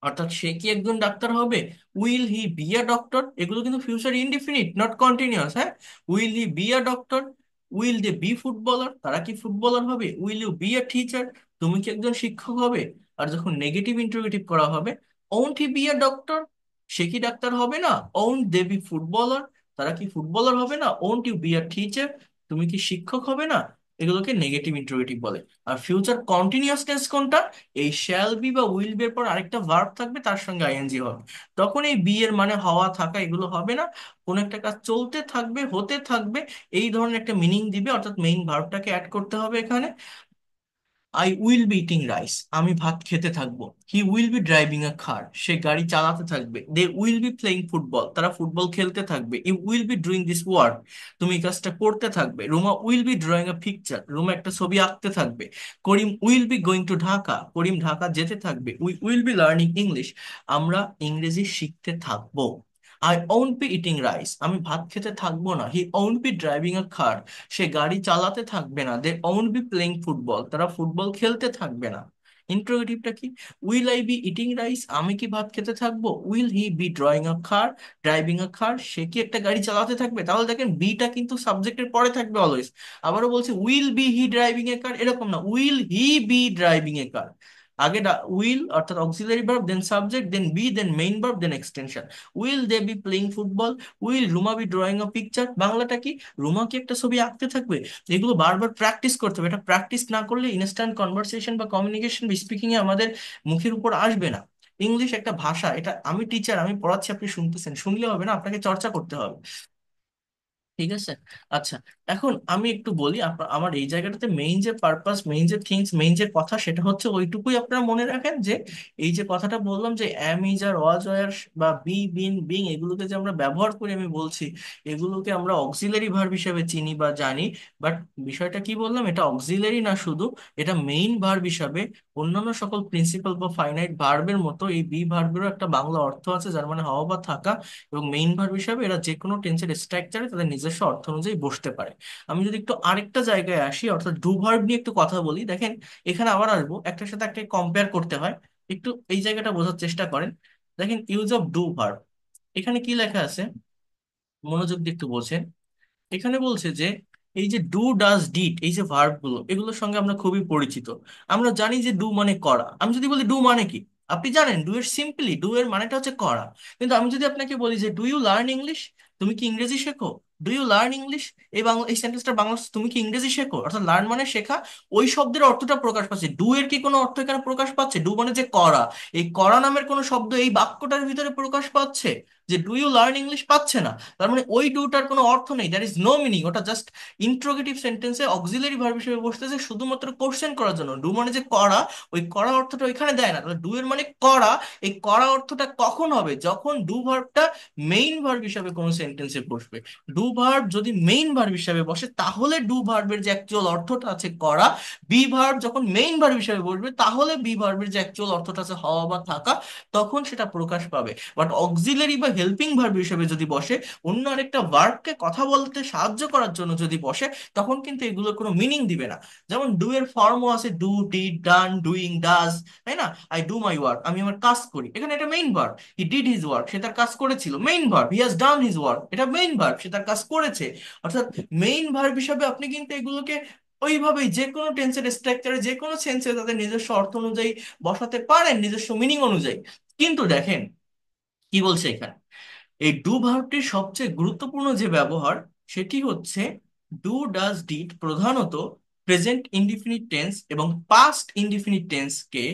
অর্থাৎ সে কি একজন ডাক্তার হবে? Will he be a doctor, এগুলো কিন্তু ফিউচার ইনডিফিনিট, নট কন্টিনিউয়াস। হ্যাঁ, will he be a doctor, will they be footballer, তারা কি ফুটবলার হবে? Will you be a teacher, তুমি কি একজন শিক্ষক হবে? আর যখন নেগেটিভ ইন্টারোগেটিভ করা হবে, won't he be a doctor, সে কি ডাক্তার হবে না? ওন্ট দে বি ফুটবলার, তারা কি ফুটবলার হবে না? Won't you be a teacher, তুমি কি শিক্ষক হবে না? এগুলোকে নেগেটিভ ইন্টারোগেটিভ বলে। আর ফিউচার কন্টিনিউয়াস টেন্স কোনটা? এই শ্যাল বি বা উইল বি এর পর আরেকটা ভার্ব থাকবে, তার সঙ্গে আইএনজি হবে। তখন এই বি এর মানে হওয়া থাকা এগুলো হবে না, কোন একটা কাজ চলতে থাকবে, হতে থাকবে, এই ধরনের একটা মিনিং দিবে, অর্থাৎ মেইন ভার্বটাকে অ্যাড করতে হবে এখানে। I will be eating rice, আমি ভাত খেতে থাকবো। He will be driving a car, সে গাড়ি চালাতে থাকবে। They will be playing football, তারা ফুটবল খেলতে থাকবে। You will be doing this work, তুমি এই কাজটা করতে থাকবে। Ruma will be drawing a picture, Ruma একটা ছবি আঁকতে থাকবে। Karim will be going to Dhaka, Karim Dhaka যেতে থাকবে। We will be learning English, আমরা ইংরেজি শিখতে থাকবো। I won't be eating rice, আমি ভাত খেতে থাকবো না। He won't be driving a car, সে গাড়ি চালাতে থাকবে না। They won't be playing football, তারা ফুটবল খেলতে থাকবে না। ইন্টারোগেটিভটা কি? Will I be eating rice, আমি কি ভাত খেতে থাকবো? Will he be drawing a car, driving a car, সে কি একটা গাড়ি চালাতে থাকবে? তাহলে দেখেন বিটা কিন্তু সাবজেক্টের পরে থাকবে অলওয়েজ। আবারও বলছি, will be he driving a car এরকম না, will he be driving a car. আগে উইল অর্থাৎ auxiliary verb, then subject, then be, then main verb, then extension. Will they be playing football, will Ruma be drawing a picture. বাংলাটা কি? রুমা কি একটা ছবি আঁকতে থাকবে? এগুলো বারবার প্র্যাকটিস করতে হবে, এটা প্র্যাকটিস না করলে ইনস্ট্যান্ট কনভারসেশন বা কমিউনিকেশন বা স্পিকিং এ আমাদের মুখের উপর আসবে না। ইংলিশ একটা ভাষা, এটা আমি টিচার, আমি পড়াচ্ছি, আপনি শুনতেছেন, শুনলে হবে না, আপনাকে চর্চা করতে হবে। ঠিক আছে? আচ্ছা, এখন আমি একটু বলি আমার এই জায়গাটাতে মেইন যে পারপাস, মেইন যে থিংস, মেইন যে কথা, সেটা হচ্ছে ওইটুকুই আপনারা মনে রাখেন যে এই যে কথাটা বললাম যে অ্যাম, ইজ, আর ওয়াজ, ওয়্যার বা বি, বিন, বিং, এগুলোকে যে আমরা ব্যবহার করি, আমি বলছি এগুলোকে আমরা অক্সিলারি ভার্ব হিসেবে চিনি বা জানি। বাট বিষয়টা কি বললাম, এটা অক্সিলারি না শুধু, এটা মেইন ভার্ব হিসাবে অন্যান্য সকল প্রিন্সিপাল বা ফাইনাইট ভার্বের মতো এই বি ভার্বেরও একটা বাংলা অর্থ আছে, যার মানে হওয়া বা থাকা। এবং মেইন ভার্ব হিসাবে এরা যে কোনো টেন্সের স্ট্রাকচারে তাদের নিজস্ব অর্থ অনুযায়ী বসতে পারে। আমি যদি একটু আরেকটা জায়গায় আসি, অর্থাৎ ডু ভার্ব নিয়ে একটু কথা বলি, দেখেন এখানে আবার আসবো, একটার সাথে একটা কম্পেয়ার করতে হয়। একটু এই জায়গাটা বোঝার চেষ্টা করেন। দেখেন ইউজ অফ ডু ভার্ব, এখানে কি লেখা আছে, মনোযোগ দিয়ে একটু বোঝেন। এখানে বলছে যে এই যে ডু, ডাজ, ডিড, এই যে ভার্ব গুলো, এগুলোর সঙ্গে আমরা খুবই পরিচিত। আমরা জানি যে ডু মানে করা। আমি যদি বলি ডু মানে কি, আপনি জানেন ডু এর সিম্পলি ডু এর মানেটা হচ্ছে করা। কিন্তু আমি যদি আপনাকে বলি যে ডু ইউ লার্ন ইংলিশ, তুমি কি ইংরেজি শেখো? ডু ইউ লার্ন ইংলিশ, এই বাংলা এই সেন্টেন্সটা বাংলা হচ্ছে, তুমি কি ইংরেজি শেখো, অর্থাৎ লার্ন মানে শেখা। ওই শব্দের অর্থটা প্রকাশ পাচ্ছে, ডু এর কি কোনো অর্থ এখানে প্রকাশ পাচ্ছে? ডু মানে যে করা, এই করা নামের কোনো শব্দ এই বাক্যটার ভিতরে প্রকাশ পাচ্ছে? যে ডু ইউ লার্ন ইংলিশ পাচ্ছে না। তার মানে ওই ডুটার কোনো অর্থ নেই, দ্যার ইজ নো মিনিং, ওটা জাস্ট ইন্ট্রোগেটিভ সেন্টেন্সে অক্সিলারি ভার্ব হিসেবে বসতেছে শুধুমাত্র কোশ্চেন করার জন্য। ডু মানে যে করা, ওই করা অর্থটা ওইখানে দেয় না। তাহলে ডু এর মানে করা, এই করা অর্থটা কখন হবে? যখন ডু ভার্বটা মেইন ভার্ব হিসাবে কোনো সেন্টেন্সে বসবে। ডু ভার্ব যদি মেইন ভার্ব হিসাবে বসে, তাহলে ডু ভার্বের যে অ্যাকচুয়াল অর্থটা আছে করা। বি ভার্ব যখন মেইন ভার্ব হিসাবে বসবে, তাহলে বি ভার্বের যে অ্যাকচুয়াল অর্থটা আছে হওয়া বা থাকা, তখন সেটা প্রকাশ পাবে। বাট অক্সিলারি বা হেল্পিং ভার্ব হিসেবে যদি বসে, অন্য আরেকটা ভার্বকে কথা বলতে সাহায্য করার জন্য যদি বসে, তখন কিন্তু এগুলো কোনো মিনিং দিবে না। যেমন ডু এর ফর্মও আছে do, did, done, doing, does, তাই না? আই ডু মাই ওয়ার্ক, আমি আমার কাজ করি, এখানে এটা main verb. He did his work, সে তার কাজ করেছিল, main verb. He has done his work, এটা মেইন ভার্ব, সে তার কাজ করেছে। অর্থাৎ মেইন ভার্ব হিসাবে আপনি কিন্তু এগুলোকে ওইভাবেই যে কোনো টেন্সের স্ট্রাকচারে, যে কোনো সেন্সে তাদের নিজস্ব অর্থ অনুযায়ী বসাতে পারেন, নিজস্ব মিনিং অনুযায়ী। কিন্তু দেখেন কি বলছে এখানে, এই ডু ভার্বটির সবচেয়ে গুরুত্বপূর্ণ যে ব্যবহার, সেটি হচ্ছে ডু, ডাজ, ডিড প্রধানত প্রেজেন্ট ইনডিফিনিট টেন্স এবং পাস্ট ইনডিফিনিট টেন্সকে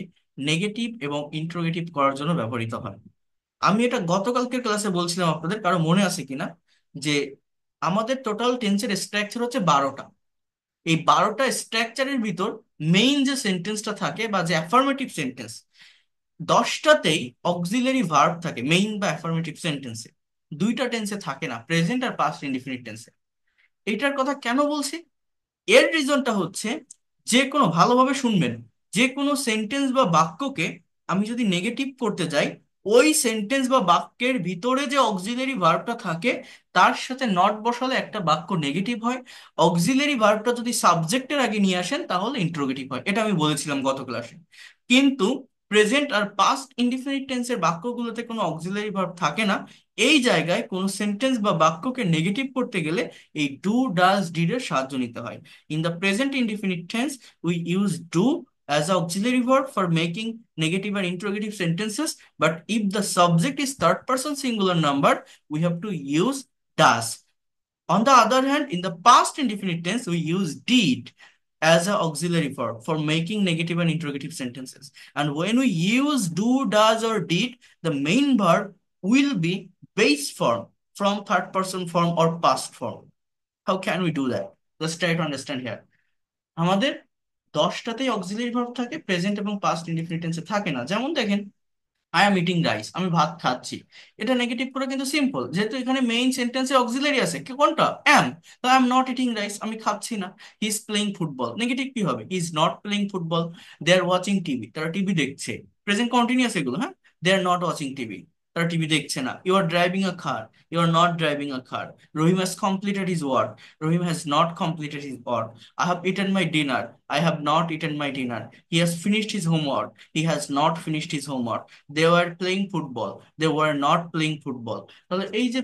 নেগেটিভ এবং ইন্ট্রোগেটিভ করার জন্য ব্যবহৃত হয়। আমি এটা গতকালকের ক্লাসে বলছিলাম আপনাদের, কারো মনে আছে কিনা, যে আমাদের টোটাল টেন্সের স্ট্রাকচার হচ্ছে 12টা। এই 12টা স্ট্রাকচারের ভিতর মেইন যে সেন্টেন্সটা থাকে বা যে অ্যাফার্মেটিভ সেন্টেন্স, 10টাতেই অক্সিলারি ভার্ব থাকে মেইন বা অ্যাফার্মেটিভ সেন্টেন্সে। দুইটা টেন্সে থাকে না, প্রেজেন্ট আর পাস্ট ইনডিফিনিট টেন্সে। এটার কথা কেন বলছি? এর রিজনটা হচ্ছে, যে কোনো, ভালোভাবে শুনবেন, যে কোনো সেন্টেন্স বা বাক্যকে আমি যদি নেগেটিভ করতে যাই, ওই সেন্টেন্স বা বাক্যের ভিতরে যে অক্সিলারি ভার্বটা থাকে, তার সাথে নট বসালে একটা বাক্য নেগেটিভ হয়। অক্সিলারি ভার্বটা যদি সাবজেক্টের আগে নিয়ে আসেন, তাহলে ইন্ট্রোগেটিভ হয়। এটা আমি বলেছিলাম গত ক্লাসে। কিন্তু প্রেজেন্ট আর পাস্ট ইনডিফিনিট টেন্সের বাক্যগুলোতে কোনো অক্সিলারি ভার্ব থাকে না। এই জায়গায় কোনো সেন্টেন্স বা বাক্যকে নেগেটিভ করতে গেলে এই ডু, ডাজ, ডিড এর সাহায্য নিতে হয়। In the present indefinite tense, we use do as an auxiliary verb for making negative and interrogative sentences. But if the subject is third person singular number, we have to use does. On the other hand, in the past indefinite tense, we use did. as a auxiliary verb for making negative and interrogative sentences. And when we use do, does, or did, the main verb will be base form from third person form or past form. How can we do that? Let's try to understand here. আমাদের 10টাতেই auxiliary verb থাকে, present এবং past indefinite টেন্সে থাকে না। যেমন দেখেন, I am eating rice, আমি ভাত খাচ্ছি। এটা নেগেটিভ করে কিন্তু সিম্পল, যেহেতু এখানে মেইন সেন্টেন্সে অক্সিলারি আছে কি কোনটা, অ্যাম। তো I am not eating rice, আমি খাচ্ছি না। He is playing football, negative কি হবে, he is not playing football. They are watching TV, তারা টিভি দেখছে। প্রেজেন্ট কন্টিনিউয়াস এগুলো, হ্যাঁ। They are not watching TV, তারা টিভি দেখছে না। You are driving a car, you are not driving a car. Rahim has completed his work, Rahim has not completed his work. I have eaten my dinner, I have not eaten my dinner. He has finished his homework, he has not finished his homework. They were playing football, they were not playing football. তাহলে এই যে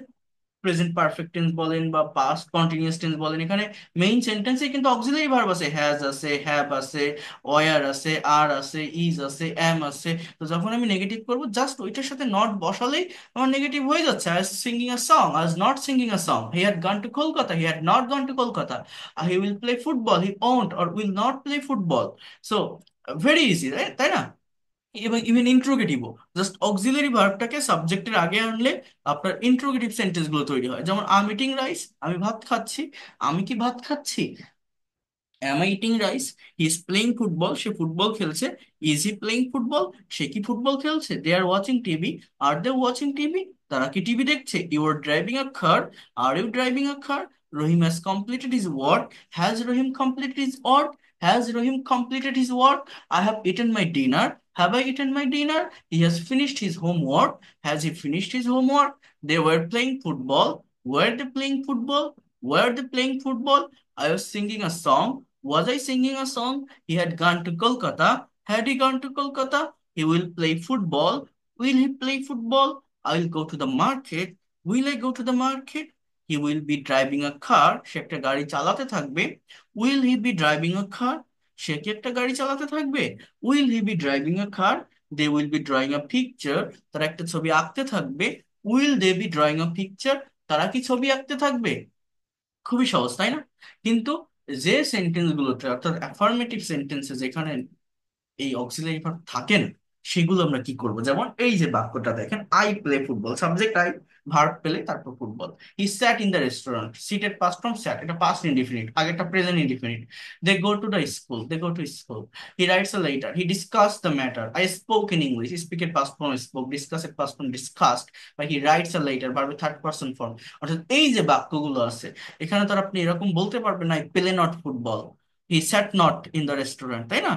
present perfect tense বলেন বা past continuous tense বলেন, এখানে main সেন্টেন্সে কিন্তু auxiliary verb আছে, হ্যাজ আছে, হ্যাভ আছে, ওয়ার আছে, আর আছে, ইজ আছে, এম আছে। তো যখন আমি নেগেটিভ করব, জাস্ট ওইটার সাথে নট বসালেই আমার নেগেটিভ হয়ে যাচ্ছে। I was singing a song, I was not singing a song. He had gone to Kolkata, he had not gone to Kolkata. He will play football, he won't or will not play football. So very easy, তাই না? এবং even ইন্ট্রোগেটিভও, just auxiliary ভার্বটাকে সাবজেক্টের আগে আনলে আপনার interrogative sentence গুলো তৈরি হয়। যেমন আই এম ইটিং রাইস, আমি ভাত খাচ্ছি। আমি কি ভাত খাচ্ছি? Am I eating rice? He is playing football, সে ফুটবল খেলছে। Is he playing football? সে কি ফুটবল খেলছে? They are watching TV, are they watching TV? তারা কি টিভি দেখছে? You are driving a car, are you driving a car? Rahim has completed his work, has Rahim completed his work? Has Rahim completed his work? I have eaten my dinner, have I eaten my dinner? He has finished his homework, has he finished his homework? They were playing football, were they playing football? Were they playing football? I was singing a song. Was I singing a song? He had gone to Kolkata. Had he gone to Kolkata? He will play football. Will he play football? I will go to the market. Will I go to the market? He will be driving a car. সে একটা গাড়ি চালাতে থাকবে। Will he be driving a car? সে কি একটা গাড়ি চালাতে থাকবে? Will he be driving a car? They will be drawing a picture. তারা একটা ছবি আঁকতে থাকবে। Will they be drawing a picture? তারা কি ছবি আঁকতে থাকবে? খুবই সহজ, তাই না? কিন্তু যে সেন্টেন্স গুলোতে, অর্থাৎ অ্যাফার্মেটিভ সেন্টেন্সে যেখানে এই অক্সিলারি ভার্ব থাকে না, সেগুলো আমরা কি করব? যেমন এই যে বাক্যটা দেখেন, I play football, subject I, verb পেলে তারপর football. He sat in the restaurant, seated past form sat, এটা পাস্ট ইনডিফিনিট, আগেরটা present indefinite. They go to the school, they go to school. He writes a letter, he discuss the matter. I spoke in English, speak এর past form spoke, discuss এর past form discussed. বা he writes a letter, ভার্বের third person form. অর্থাৎ এই যে বাক্যগুলো আছে, এখানে তো আর আপনি এরকম বলতে পারবেন না, I play not football, he sat not in the restaurant, তাই না?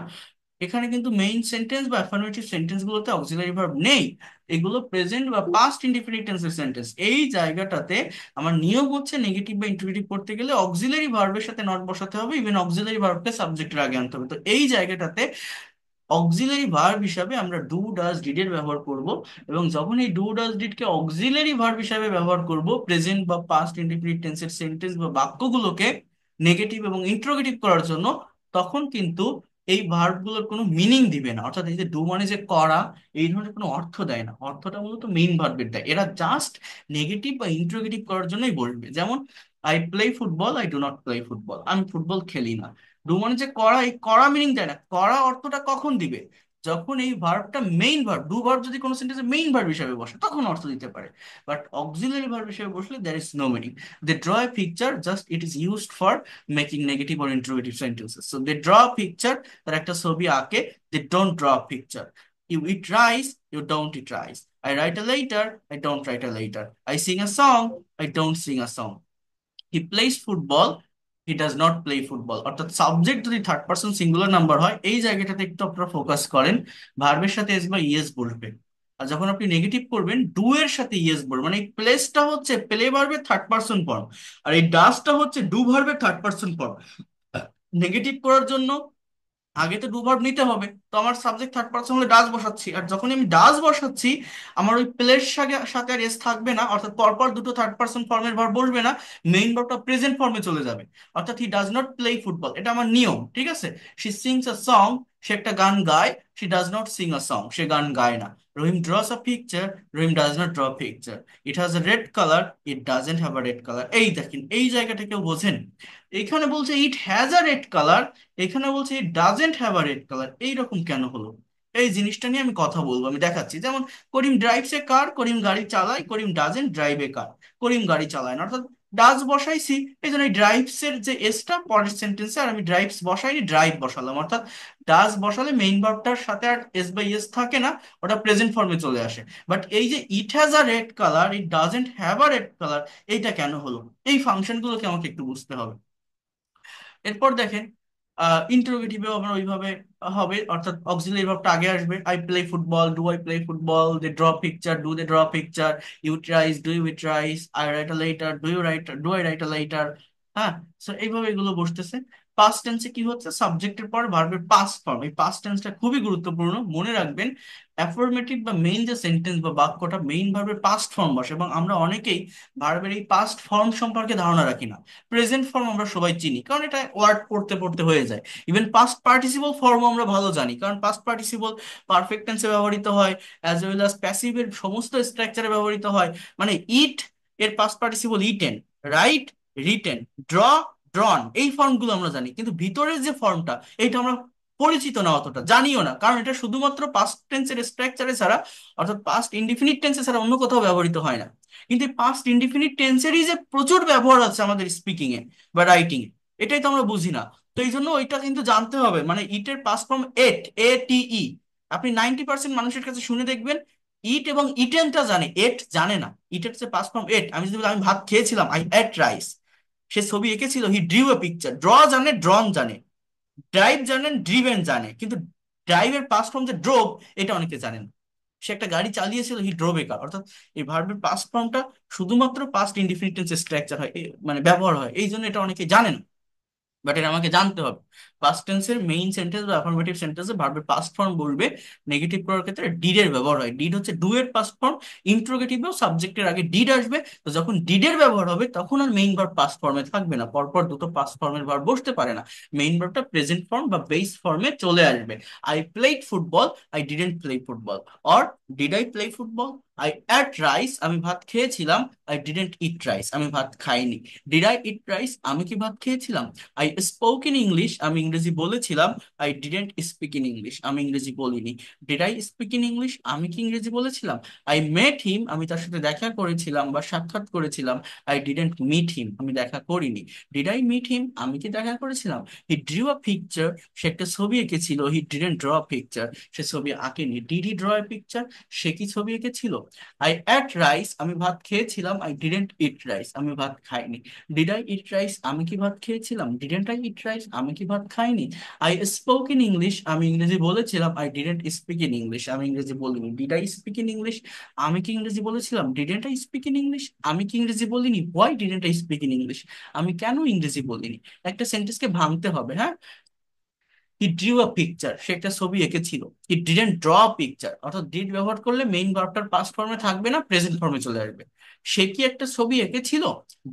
এখানে কিন্তু মেইন সেন্টেন্স বা অ্যাফার্মেটিভ সেন্টেন্স গুলোতে অক্সিলারি ভার্ব নেই। এগুলো প্রেজেন্ট বা পাস্ট ইনডিফিনিট টেন্সের সেন্টেন্স। এই জায়গাটাতে আমার নিয়ম হচ্ছে, নেগেটিভ বা ইন্টারোগেটিভ করতে গেলে অক্সিলারি ভার্বের সাথে নট বসাতে হবে, ইভেন অক্সিলারি ভার্বকে সাবজেক্টের আগে আনতে হবে। তো এই জায়গাটাতে অক্সিলারি ভার্ব হিসাবে আমরা ডু, ডাজ, ডিড এর ব্যবহার করব। এবং যখন এই do, does, did K auxiliary verb হিসাবে ব্যবহার করব প্রেজেন্ট বা পাস্ট ইনডিফিনিট টেন্সের সেন্টেন্স বা বাক্যগুলোকে নেগেটিভ এবং ইন্ট্রোগেটিভ করার জন্য, তখন কিন্তু এই ভার্ব গুলোর কোনো মিনিং দিবে না। অর্থাৎ এই যে ডু মানে যে করা, এই ধরনের কোনো অর্থ দেয় না, অর্থটা মূলত মেইন ভার্বের দেয়। এরা জাস্ট নেগেটিভ বা ইন্ট্রোগেটিভ করার জন্যই বলবে। যেমন I play football, I do not play football, আমি ফুটবল খেলি না। ডু মানে যে করা, এই করা মিনিং দেয় না। করা অর্থটা কখন দিবে? যখন এই ভার্বটা মেইন ভার্ব, ডু ভার্ব যদি কোনো সেন্টেন্সে মেইন ভার্ব হিসেবে বসে, তখন অর্থ দিতে পারে। বাট অক্সিলারি ভার্ব হিসেবে বসলে there is no meaning. They draw a picture, just it is used for making negative or interrogative sentences. So they draw picture, তারা একটা ছবি আঁকে। They don't draw picture. You eat rice, you don't eat rice. I write a letter, I don't write a letter. I sing a song, I don't sing a song. He plays football, he does not play football. অর্থাৎ subject যদি third person singular number হয়, এই জায়গাটাতে একটু আপনারা focus করেন, ভার্বের সাথে এস বা ইএস বলবে। আর যখন আপনি নেগেটিভ করবেন, ডু এর সাথে ইএস বলবেন। মানে এই প্লেসটা হচ্ছে প্লে ভার্বের থার্ড পার্সন ফর্ম, আর এই ডাজটা হচ্ছে ডু ভার্বের থার্ড পার্সন ফর্ম। নেগেটিভ করার জন্য আগে তো ডু ভার্ব নিতে হবে। তো আমার সাবজেক্ট থার্ড পারসন হলে ডাজ বসাচ্ছি, আর যখন আমি ডাজ বসাচ্ছি, আমার ওই প্লের সাথে সাথে আর এস থাকবে না, অর্থাৎ পরপর দুটো থার্ড পারসন ফর্মের ভার্ব বসবে না। মেইন ভার্বটা প্রেজেন্ট ফর্মে চলে যাবে। অর্থাৎ he does not play football, এটা আমার নিয়ম, ঠিক আছে? শি সিংস আ সং, সে একটা গান গায়, she does not sing a song, সে গান গায় না। Rahim draws a picture, Rahim does not draw picture. It has a red colour, it doesn't have a red colour. এই দেখেন, এই জায়গাটা কেউ বোঝেন? এখানে বলছে it has a red colour, এখানে বলছে it doesn't have a red colour. এইরকম কেন হলো? এই জিনিসটা নিয়ে আমি কথা বলবো, আমি দেখাচ্ছি। যেমন করিম ড্রাইভস এ কার, করিম গাড়ি চালায়, করিম ডাজেন্ট ড্রাইভ এ কার। করিম গাড়ি চালায় না, অর্থাৎ ডাজ বসাইছি, এই জন্য এই ড্রাইভস এর যে এসটা পরের সেন্টেন্সে, আর আমি ড্রাইভস বসাইনি, ড্রাইভ বসালাম। অর্থাৎ ডাজ বসালে মেইন ভার্বটার সাথে আর এস বাই এস থাকে না, ওটা প্রেজেন্ট ফর্মে চলে আসে। বাট এই যে ইট has a red colour, it doesn't have a red colour, এইটা কেন হলো? এই ফাংশনগুলোকে আমাকে একটু বুঝতে হবে। এরপর দেখেন, ইন্টারোগেটিভেও আমরা ওইভাবে হবে, অর্থাৎ অক্সিলারি ভার্বটা আগে আসবে। I play football, do I play football, they draw picture, do they draw picture, you tries, do you tries, I write a letter, do you write, do I write a letter. হ্যাঁ, so এইভাবে এগুলো বসতেছে। Past টেন্সে কি হচ্ছে? সাবজেক্টের পর ভার্বের past form. এই পাস্ট টেন্সটা খুবই গুরুত্বপূর্ণ, মনে রাখবেন। অ্যাফার্মেটিভ বা মেইন যে সেন্টেন্স বা বাক্যটা, মেইন ভার্বের পাস্ট ফর্ম বসে, এবং আমরা অনেকেই ভার্বের এই পাস্ট ফর্ম সম্পর্কে ধারণা রাখি না। প্রেজেন্ট ফর্ম আমরা সবাই চিনি, কারণ এটা ওয়ার্ড পড়তে পড়তে হয়ে যায়। ইভেন পাস্ট পার্টিসিপল ফর্ম আমরা ভালো জানি, কারণ পাস্ট পার্টিসিপল পারফেক্ট টেন্সে ব্যবহৃত হয়, অ্যাজ ওয়েল অ্যাজ প্যাসিভের সমস্ত স্ট্রাকচারে ব্যবহৃত হয়। মানে ইট এর past participle eaten, right written, draw ড্রন, এই ফর্মগুলো আমরা জানি, কিন্তু ভিতরের যে ফর্মটা, এইটা আমরা পরিচিত না, অতটা জানিও না, কারণ এটা শুধুমাত্র পাস্ট টেন্সের স্ট্রাকচারে ছাড়া, অর্থাৎ পাস্ট ইনডিফিনিট টেন্সে ছাড়া অন্য কোথাও ব্যবহৃত হয় না। কিন্তু পাস্ট ইনডিফিনিট টেন্সেরই যে প্রচুর ব্যবহার আছে আমাদের স্পিকিং এ বা রাইটিং এ, এটাই তো আমরা বুঝি না। তো এই জন্য ওইটা কিন্তু জানতে হবে। মানে ইটের পাস্ট ফর্ম এট, ATE। আপনি 90% মানুষের কাছে শুনে দেখবেন ইট এবং ইটেনটা জানে, এট জানে না। ইটের যে পাস্ট ফর্ম এট, আমি যদি বলি আমি ভাত খেয়েছিলাম, আই এট রাইস। সে ছবি এঁকেছিল, he drew a picture. Draw জানে, ড্রন জানে। ড্রাইভ জানেন, ড্রিভেন জানে, কিন্তু ড্রাইভের পাস্ট ফর্ম যে ড্রোভ, এটা অনেকে জানেন। সে একটা গাড়ি চালিয়েছিল, হি ড্রোভ এ কার। অর্থাৎ এই ভার্বের পাস্ট ফর্মটা শুধুমাত্র পাস্ট ইনডিফিনিট টেন্সে স্ট্রাকচার হয়, মানে ব্যবহার হয়, এই জন্য এটা অনেকে জানে না। বাট এটা আমাকে জানতে হবে। পাস্ট টেন্সের মেইন সেন্টেন্স বা অ্যাফার্মেটিভ সেন্টেন্সে ভার্বের পাস্ট ফর্ম বলবে। নেগেটিভ করার ক্ষেত্রে ডিড এর ব্যবহার হয়। ডিড হচ্ছে ডু এর পাস্ট ফর্ম। ইন্ট্রোগেটিভেও সাবজেক্টের আগে ডিড আসবে। তো যখন ডিডের ব্যবহার হবে, তখন আর মেইন ভার্ব পাস্ট ফর্মে থাকবে না, পরপর দুটো পাস্ট ফর্মের ভার্ব বসতে পারে না। মেইন ভার্বটা প্রেজেন্ট ফর্ম বা বেস ফর্মে চলে আসবে। I played football, I didn't play football. Or did I play football, I ate rice, আমি ভাত খেয়েছিলাম, আই ডিডেন্ট ইট রাইস, আমি ভাত খাইনি। ডিড আই ইট রাইস, আমি কি ভাত খেয়েছিলাম? আই স্পোক ইন ইংলিশ, আমি ইংরেজি বলেছিলাম, I didn't speak in English, আমি ইংরেজি বলিনি। Did I speak in English, আমি কি ইংরেজি বলেছিলাম? আই মেট হিম, আমি তার সাথে দেখা করেছিলাম বা সাক্ষাৎ করেছিলাম, আই ডিডেন্ট মিট হিম, আমি দেখা করিনি। ডিড আই মিট হিম, আমি কি দেখা করেছিলাম? হি ড্রিউ আ পিকচার, সে একটা ছবি এঁকেছিল, হি ডিডেন্ট ড্র আ পিকচার, সে ছবি আঁকেনি। Did he draw a picture, সে কি ছবি এঁকেছিল? আই অ্যাট রাইস, আমি ভাত খেয়েছিলাম, আই ডিডেন্ট ইট রাইস, আমি ভাত খাইনি। ডিড আই ইট রাইস, আমি কি ভাত খেয়েছিলাম? ডিডেন্ট আই ইট রাইস, আমি কি ভাত খাইনি। আই স্পোক ইন ইংলিশ, আমি ইংরেজি বলেছিলাম, I didn't speak in English, আমি ইংরেজি বলিনি। Did I speak in English, আমি কি ইংরেজি বলেছিলাম? Didn't I speak in English, আমি কি ইংরেজি বলিনি। Why didn't I speak in English, আমি কেন ইংরেজি বলিনি। একটা সেন্টেন্সকে ভাঙতে হবে, হ্যাঁ। হি ড্রিউ আ পিকচার, সে একটা ছবি এঁকেছিল। হি ডিডেন্ট ড্র পিকচার, অর্থাৎ ডিড ব্যবহার করলে মেইন ভার্বটার পাস্ট ফর্মে থাকবে না, প্রেজেন্ট ফর্মে চলে আসবে। সে কি একটা ছবি এঁকেছিল?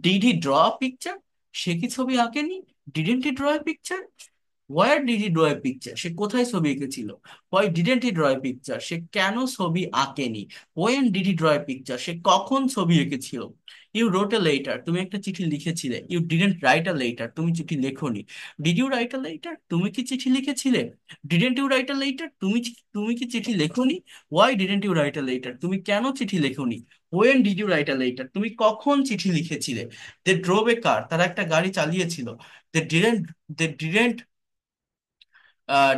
ডিড হি ড্র পিকচার, সে কি ছবি আঁকেনি? Didn't he draw picture. Where did he draw a picture, সে কোথায় ছবি এঁকেছিল? Why didn't he draw a picture, সে কেন ছবি আঁকেনি? When did he draw a picture, সে কখন ছবি এঁকেছিল? ইউ রোট এ লেটার, তুমি একটা চিঠি লিখেছিলে। You didn't write a letter, তুমি চিঠি লেখোনি। Did you write a letter, তুমি কি চিঠি লিখেছিলে? Didn't you write a letter, তুমি কি চিঠি লেখোনি। Why didn't you write a letter, তুমি কেন চিঠি লেখোনি? When did you write a letter, তুমি কখন চিঠি লিখেছিলে? দে ড্রোভ এ কার, তারা একটা গাড়ি চালিয়েছিল। They didn't they didn't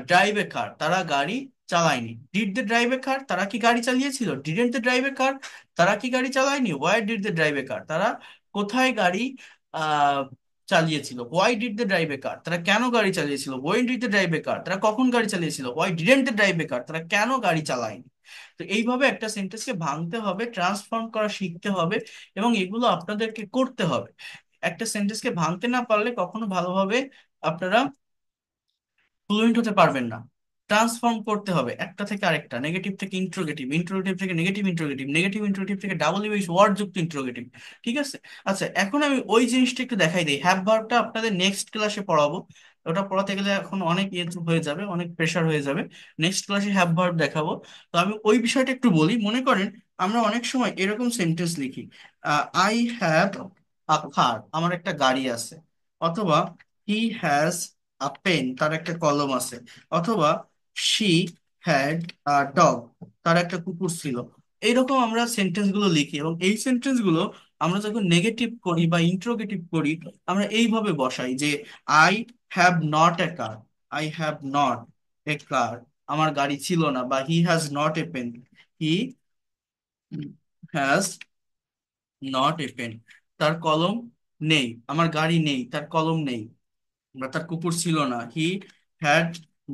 drive a car, তারা গাড়ি চালায়নি। Did they drive a car, তারা কি গাড়ি চালিয়েছিল? Didn't they drive a car, তারা কি গাড়ি চালায়নি। Why did they drive a car, তারা কোথায় গাড়ি আহ চালিয়েছিল। Why did they drive a car, তারা কেন গাড়ি চালিয়েছিল। When did they drive a car, তারা কখন গাড়ি চালিয়েছিল। Why didn't they drive a car, তারা কেন গাড়ি চালায়নি। তো এইভাবে একটা সেন্টেন্সকে ভাঙতে হবে, ট্রান্সফর্ম করা শিখতে হবে, এবং এগুলো আপনাদেরকে করতে হবে। একটা সেন্টেন্সকে ভাঙতে না পারলে কখনো ভালোভাবে আপনারা ফ্লুয়েন্ট হতে পারবেন না। ট্রান্সফর্ম করতে হবে একটা থেকে আরেকটা, নেগেটিভ থেকে ইন্ট্রোগেটিভ, ইন্ট্রোগেটিভ থেকে নেগেটিভ ইন্ট্রোগেটিভ, নেগেটিভ ইন্ট্রোগেটিভ থেকে ডাবল ইউএস ওয়ার্ড যুক্ত ইন্ট্রোগেটিভ। ঠিক আছে? আচ্ছা, এখন আমি ওই জিনিসটা একটু দেখাই দিই। হ্যাভ ভার্বটা আপনাদের নেক্সট ক্লাসে পড়াবো। ওটা পড়াতে গেলে এখন অনেক ইয়ে হয়ে যাবে, অনেক প্রেশার হয়ে যাবে। নেক্সট ক্লাসে হ্যাভ ভার্ব দেখাবো। তো আমি ওই বিষয়টা একটু বলি। মনে করেন আমরা অনেক সময় এরকম সেন্টেন্স লিখি, আই হ্যাভ আ কার, আমার একটা গাড়ি আছে। অথবা হি হ্যাজ আ পেন, তার একটা কলম আছে। অথবা শি হ্যাড আ ডগ, তার একটা কুকুর ছিল। এইরকম আমরা সেন্টেন্স গুলো লিখি, এবং এই সেন্টেন্স গুলো আমরা যখন নেগেটিভ করি বা ইন্ট্রোগেটিভ করি, আমরা এইভাবে বসাই যে I have not a car, I have not a car, আমার গাড়ি ছিল না। বা he has not a pen, he has not a pen, তার কলম নেই, আমার গাড়ি নেই, তার কলম নেই। বা তার কুকুর ছিল না, he had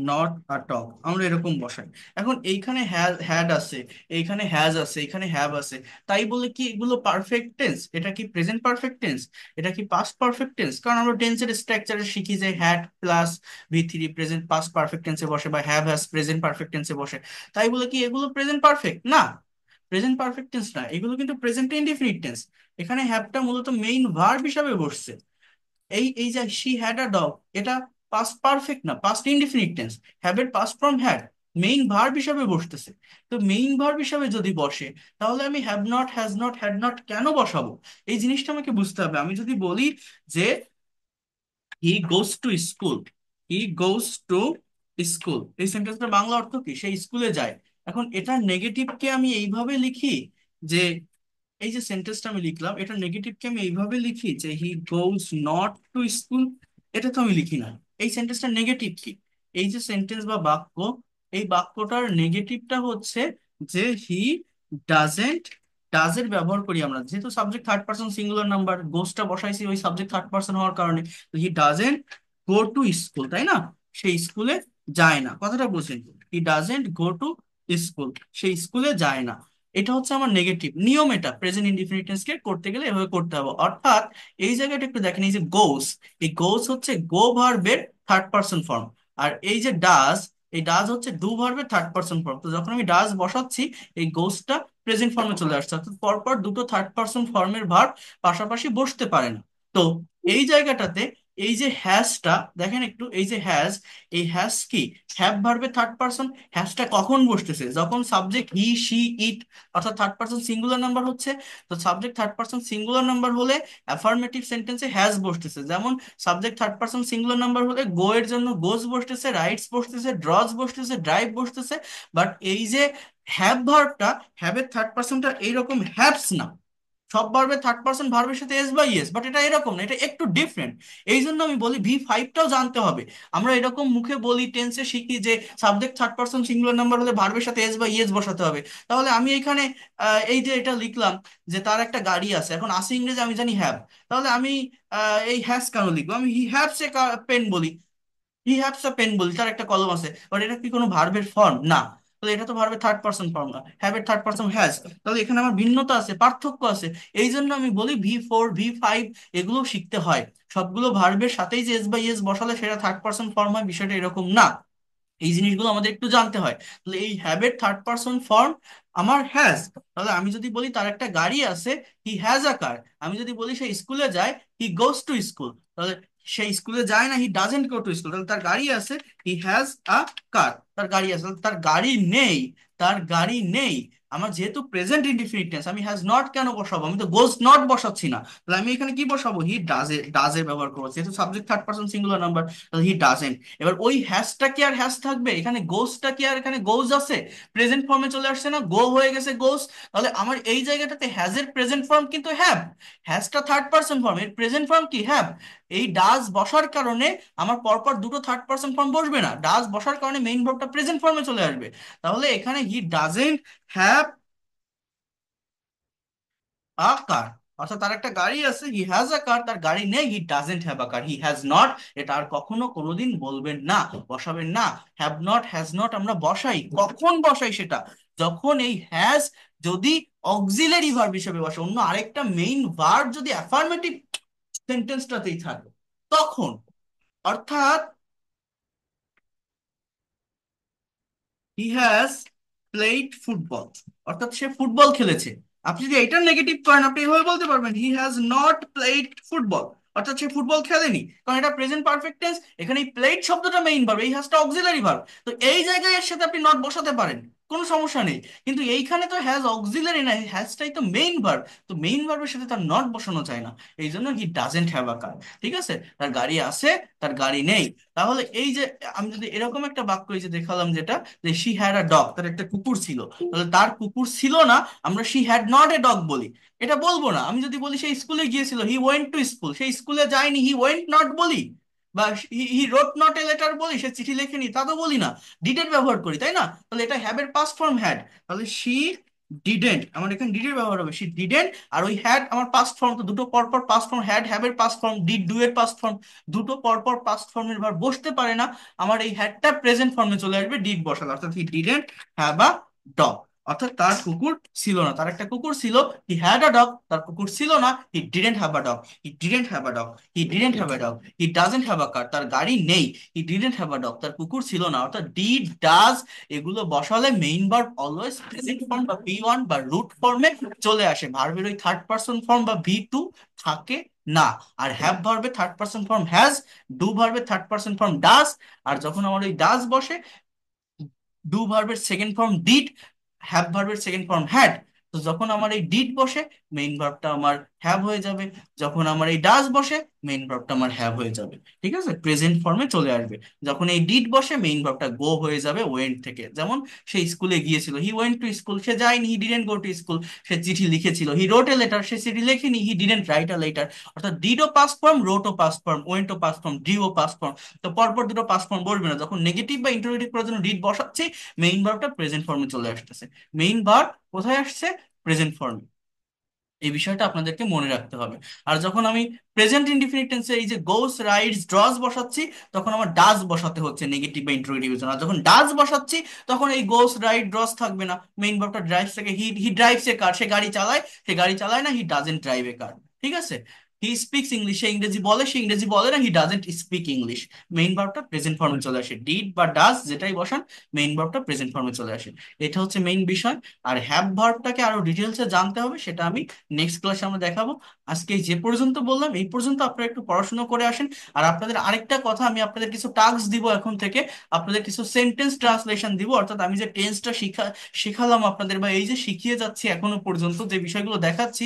not a dog, আমরা এরকম বসাই। এখন এইখানে হ্যাড আছে, এইখানে হ্যাজ আছে, এখানে হ্যাভ আছে, তাই বলে কি এগুলো পারফেক্ট টেন্স? এটা কি প্রেজেন্ট পারফেক্ট টেন্স? এটা কি পাস্ট পারফেক্ট টেন্স? কারণ আমরা টেন্সের স্ট্রাকচারে শিখি যে হ্যাড প্লাস ভি3 প্রেজেন্ট পাস্ট পারফেক্ট টেন্সে বসে, বা হ্যাভ হ্যাজ প্রেজেন্ট পারফেক্ট টেন্সে বসে। তাই বলে কি এগুলো প্রেজেন্ট পারফেক্ট? না, প্রেজেন্ট পারফেক্ট টেন্স না, এগুলো কিন্তু প্রেজেন্ট ইনডিফিনিট টেন্স। এখানে হ্যাভটা মূলত মেইন ভার্ব হিসাবে বসছে। এই এই যে শি হ্যাড আ ডগ, এটা পাস্ট পারফেক্ট না, পাস্ট ইনডিফিনিট টেন্স। হ্যাভ এর past form had, main verb হিসাবে বসতেছে। তো মেইন ভার্ব হিসাবে যদি বসে, তাহলে আমি have not, has not, had not কেন বসাবো? এই জিনিসটা আমাকে বুঝতে হবে। আমি যদি বলি যে he goes to school, he goes to school, এই সেন্টেন্সটার বাংলা অর্থ কি? সে স্কুলে যায়। এখন এটার নেগেটিভকে আমি এইভাবে লিখি যে, এই যে সেন্টেন্সটা আমি লিখলাম, এটা নেগেটিভকে আমি এইভাবে লিখি যে হি গোজ নট টু স্কুল। এটা তো আমি লিখি না। এই সেন্টেন্সটা নেগেটিভ কি? এই যে সেন্টেন্স বা বাক্য, এই বাক্যটার নেগেটিভটা হচ্ছে যে হি ডাজেন্ট, ডাজের ব্যবহার করি আমরা, যেহেতু subject third person singular number, গোসটা বসাইছি ওই সাবজেক্ট থার্ড পার্সন হওয়ার কারণে। He doesn't go to school, তাই না? সে স্কুলে যায় না, কথাটা বুঝলেন? He doesn't go to school, সে স্কুলে যায় না। এটা হচ্ছে আমার নেগেটিভ নিয়ম। এটা প্রেজেন্ট ইনডিফিনিট কে করতে গেলে এভাবে করতে হবে। অর্থাৎ এই জায়গাটা একটু দেখেন, এই যে গোস, এই গোস হচ্ছে গো ভার্বের থার্ড পার্সন ফর্ম। আর এই যে ডাজ, এই ডাজ হচ্ছে ডু ভার্বের থার্ড পার্সন ফর্ম। তো যখন আমি ডাজ বসাচ্ছি, এই গোসটা প্রেজেন্ট ফর্মে চলে আসছে। অর্থাৎ পরপর দুটো থার্ড পার্সন ফর্মের ভার্ব পাশাপাশি বসতে পারে না। তো এই জায়গাটাতে এই যে হ্যাজটা দেখেন একটু, এই যে হ্যাজ, এই হ্যাজ কি হ্যাভ ভার্বের থার্ড পার্সন। হ্যাজটা কখন বসতেছে? যখন সাবজেক্ট হি সি ইট, অর্থাৎ থার্ড পার্সন সিঙ্গুলার নাম্বার হচ্ছে। তো subject third person singular number হলে অ্যাফার্মেটিভ সেন্টেন্সে হ্যাজ বসতেছে। যেমন subject third person singular number হলে গো এর জন্য গোস বসতেছে, রাইটস বসতেছে, ড্রজ বসতেছে, ড্রাইভ বসতেছে। বাট এই যে হ্যাভ ভার্বটা, হ্যাভের থার্ড পার্সনটা এইরকম হ্যাভস না। সব ভার্বের থার্ড পার্সন ভার্বের সাথে এস বাই এস, বাট এটা এরকম না, এটা একটু ডিফারেন্ট। এই জন্য আমি বলি ভি5টাও জানতে হবে। আমরা এরকম মুখে বলি, টেন্সে শিখি যে subject third person singular number হলে ভার্বের সাথে এস বাই এস বসাতে হবে। তাহলে আমি এখানে এই যে এটা লিখলাম যে তার একটা গাড়ি আছে, এখন আছে ইংরেজি আমি জানি হ্যাভ, তাহলে আমি এই হ্যাজ কেন লিখবো? আমি হি হ্যাভস এ পেন বলি, হি হ্যাভস আ পেন বলি, তার একটা কলম আছে। বাট এটা কি কোনো ভার্বের ফর্ম? না। তাহলে এটা তো ভার্বের থার্ড পার্সন ফর্ম না, হ্যাভের থার্ড পার্সন হ্যাজ। তাহলে এখানে আমার ভিন্নতা আছে, পার্থক্য আছে। এই জন্য আমি বলি ভি4 ভি5 এগুলো শিখতে হয়। সবগুলো ভার্বের সাথেই যে এস বাই এস বসালে সেটা থার্ড পার্সন ফর্ম হয়, বিষয়টা এরকম না। এই জিনিসগুলো আমাদের একটু জানতে হয়। তাহলে এই হ্যাবের থার্ড পার্সন ফর্ম আমার হ্যাজ। তাহলে আমি যদি বলি তার একটা গাড়ি আছে, হি হ্যাজ আ কার। আমি যদি বলি সে স্কুলে যায়, হি গোস টু স্কুল। তাহলে সে স্কুলে যায় না, he doesn't go to school. তাহলে তার গাড়ি আছে, হি হ্যাজ আ কার, তার গাড়ি আছে। তাহলে তার গাড়ি নেই, তার গাড়ি নেই। আমার যেহেতু প্রেজেন্ট ইনডিফিনিট টেন্স, আমি হ্যাজ নট কেন বসাবো? আমি তো গোস নট বসাচ্ছি না। তাহলে আমি এখানে কি বসাবো? হি ডাজে, ডাজের ব্যবহার করবো, যেহেতু subject third person singular number. তাহলে হি ডাজেন্ট। এবার ওই হ্যাশটা কি আর হ্যাশ থাকবে? এখানে গোসটা কি আর এখানে গোজ আছে? প্রেজেন্ট ফর্মে চলে আসছে না, গো হয়ে গেছে গোস। তাহলে আমার এই জায়গাটাতে হ্যাজের প্রেজেন্ট ফর্ম কিন্তু হ্যাভ। হ্যাজটা থার্ড পার্সন ফর্ম, এর প্রেজেন্ট ফর্ম কি? হ্যাভ। এই ডাজ বসার কারণে আমার পরপর দুটো থার্ড পার্সন ফর্ম বসবে না, ডাজ বসার কারণে মেইন ভার্বটা প্রেজেন্ট ফর্মে চলে আসবে। তাহলে এখানে হি ডাজেন্ট হ্যাভ আ কার, অর্থাৎ তার একটা গাড়ি আছে, হি হ্যাজ আ কার, তার গাড়ি নেই, হি doesn't have a car, he has not. এটা আর কখনো কোনোদিন বলবেন না, বসাবেন না। হ্যাভ নট, হ্যাজ নট আমরা বসাই, কখন বসাই সেটা? যখন এই হ্যাজ যদি অক্সিলারি ভার্ব হিসেবে বসে, অন্য আরেকটা মেইন ভার্ব যদি অ্যাফার্মেটিভ সেন্টেন্সটাতেই থাকে, তখন। অর্থাৎ হি হ্যাজ প্লেড ফুটবল, অর্থাৎ সে ফুটবল খেলেছে। আপনি যদি এটার নেগেটিভ করেন, আপনি এভাবে বলতে পারবেন হি হ্যাজ নট প্লেড ফুটবল, অর্থাৎ সে ফুটবল খেলেনি, কারণ এটা প্রেজেন্ট পারফেক্ট টেন্স, এখানে প্লেড শব্দটা মেইন ভার্ব, এই হ্যাজটা অক্সিলারি ভার্ব। তো এই জায়গায় এর সাথে আপনি নট বসাতে পারেন, কোনো সমস্যা নেই। কিন্তু এইখানে তো হ্যাজ অক্সিলারি না, হ্যাজটাই তো মেইন ভার্ব। তো মেইন ভার্বের সাথে তার নট বসানো যায় না, এই জন্য হি ডাজেন্ট হ্যাভ আ কার। ঠিক আছে, তার গাড়ি আছে, তার গাড়ি নেই। তাহলে এই যে আমি যদি এরকম একটা বাক্য এই যে দেখালাম, যেটা যে শি হ্যাড আ ডগ, তার একটা কুকুর ছিল, তাহলে তার কুকুর ছিল না, আমরা she had not a dog বলি। এটা বলবো না। আমি যদি বলি সে স্কুলে গিয়েছিল, হি ওয়েন্ট টু স্কুল, সে স্কুলে যায়নি, হি ওয়েন্ট নট বলি। বা হি রোট নট এ লেটার বলি, সে চিঠি লেখেনি, তা তো বলি না, ডিডেন্ট ব্যবহার করি, তাই না? তাহলে এটা হ্যাবের পাস্ট ফর্ম হ্যাড। তাহলে শি ডিডেন্ট, আমার এখানে ডিডের ব্যবহার হবে, শি ডিডেন্ট। আর ওই হ্যাড আমার পাস্ট ফর্ম, তো দুটো পরপর পাস্ট ফর্ম, হ্যাড হ্যাবের পাস্ট ফর্ম, ডিড ডু এর পাস্ট ফর্ম, দুটো পরপর পাস্ট ফর্মের ভার বসতে পারে না। আমার এই হ্যাডটা প্রেজেন্ট ফর্মে চলে আসবে ডিড বসালে, অর্থাৎ হি ডিডেন্ট হ্যাভ আ ডগ। অর্থাৎ তার কুকুর ছিল না, তার একটা কুকুর ছিল, হি হ্যাড আ ডগ, তার কুকুর ছিল না, he didn't have a dog, he didn't have a dog, he didn't have a dog, he doesn't have a car, তার গাড়ি নেই, he didn't have a dog, তার কুকুর ছিল না। অর্থাৎ ডিড, ডাজ এগুলো বসালে main verb always present form বা বি ওয়ান বা রুট ফর্মে চলে আসে, ভার্বের ওই থার্ড পারসন ফর্ম বা ভি টু থাকে না। আর হ্যাভ ভার্বের third person form has, do ভার্বের থার্ড পারসন ফর্ম ডাজ। আর যখন আমার ওই ডাজ বসে, ডু ভার্বের সেকেন্ড ফর্ম ডিড, হ্যাভ ভার্বের সেকেন্ড ফর্ম হ্যাড। তো যখন আমার এই ডিড বসে, মেইন ভার্বটা আমার হ্যাভ হয়ে যাবে। যখন আমার এই ডাজ বসে, মেইন ভার্বটা আমার হ্যাভ হয়ে যাবে। ঠিক আছে, প্রেজেন্ট ফর্মে চলে আসবে। যখন এই ডিড বসে, মেইন ভার্বটা গো হয়ে যাবে ওয়েন্ট থেকে। যেমন সে স্কুলে গিয়েছিল, হি ওয়েন্ট টু স্কুল, সে যায়নি, he didn't go to school. সে চিঠি লিখেছিল, হি রোট এ লেটার, সে চিঠি লেখেনি, he didn't write a letter. অর্থাৎ ডিডও পাস্ট ফর্ম, রোটও পাস্ট ফর্ম, ওয়েন্টও পাস্ট ফর্ম, ডিও পাস্ট ফর্ম। তো পরপর দুটো পাস্ট ফর্ম বসবে না, যখন নেগেটিভ বা ইন্টারোগেটিভ করার জন্য ডিড বসাচ্ছি, মেইন ভার্বটা প্রেজেন্ট ফর্মে চলে আসতেছে। মেইন ভার্ব কোথায় আসছে? প্রেজেন্ট ফর্মে। এই বিষয়টা আপনাদেরকে মনে রাখতে হবে। আর যখন আমি প্রেজেন্ট ইনডিফিনিট টেন্সে এই যে গোস, রাইডস, ড্রস বসাচ্ছি, তখন আমার ডাজ বসাতে হচ্ছে নেগেটিভ বা ইন্টারোগেটিভের জন্য। আর যখন ডাজ বসাচ্ছি, তখন এই গোস, রাইড, ড্রস থাকবে না। মেইন ভার্বটা ড্রাইভস থেকে, হি হি ড্রাইভস এ কার, সে গাড়ি চালায়, সে গাড়ি চালায় না, হি ডাজেন্ট ড্রাইভ এ কার। ঠিক আছে, হি স্পিক্স ইংলিশ, সে ইংরেজি বলে, সে ইংরেজি বলে না, he doesn't speak English. Main ভার্বটা প্রেজেন্ট ফর্মে চলে আসে, ডিড বা ডাজ যেটাই বসান, মেইন ভার্বটা প্রেজেন্ট ফর্মে চলে আসে। এটা হচ্ছে মেইন বিষয়। আর হ্যাভ ভার্বটাকে আরো ডিটেলসে জানতে হবে, সেটা আমি নেক্সট ক্লাসে আমরা দেখাবো। আজকে এই যে পর্যন্ত বললাম, এই পর্যন্ত আপনারা একটু পড়াশোনা করে আসেন। আর আপনাদের আরেকটা কথা, আমি আপনাদের কিছু টাস্ক দিব এখন থেকে, আপনাদের কিছু সেন্টেন্স ট্রান্সলেশন দিব। অর্থাৎ আমি যে টেন্সটা শিখালাম আপনাদের, বা এই যে শিখিয়ে যাচ্ছি এখনো পর্যন্ত যে বিষয়গুলো দেখাচ্ছি,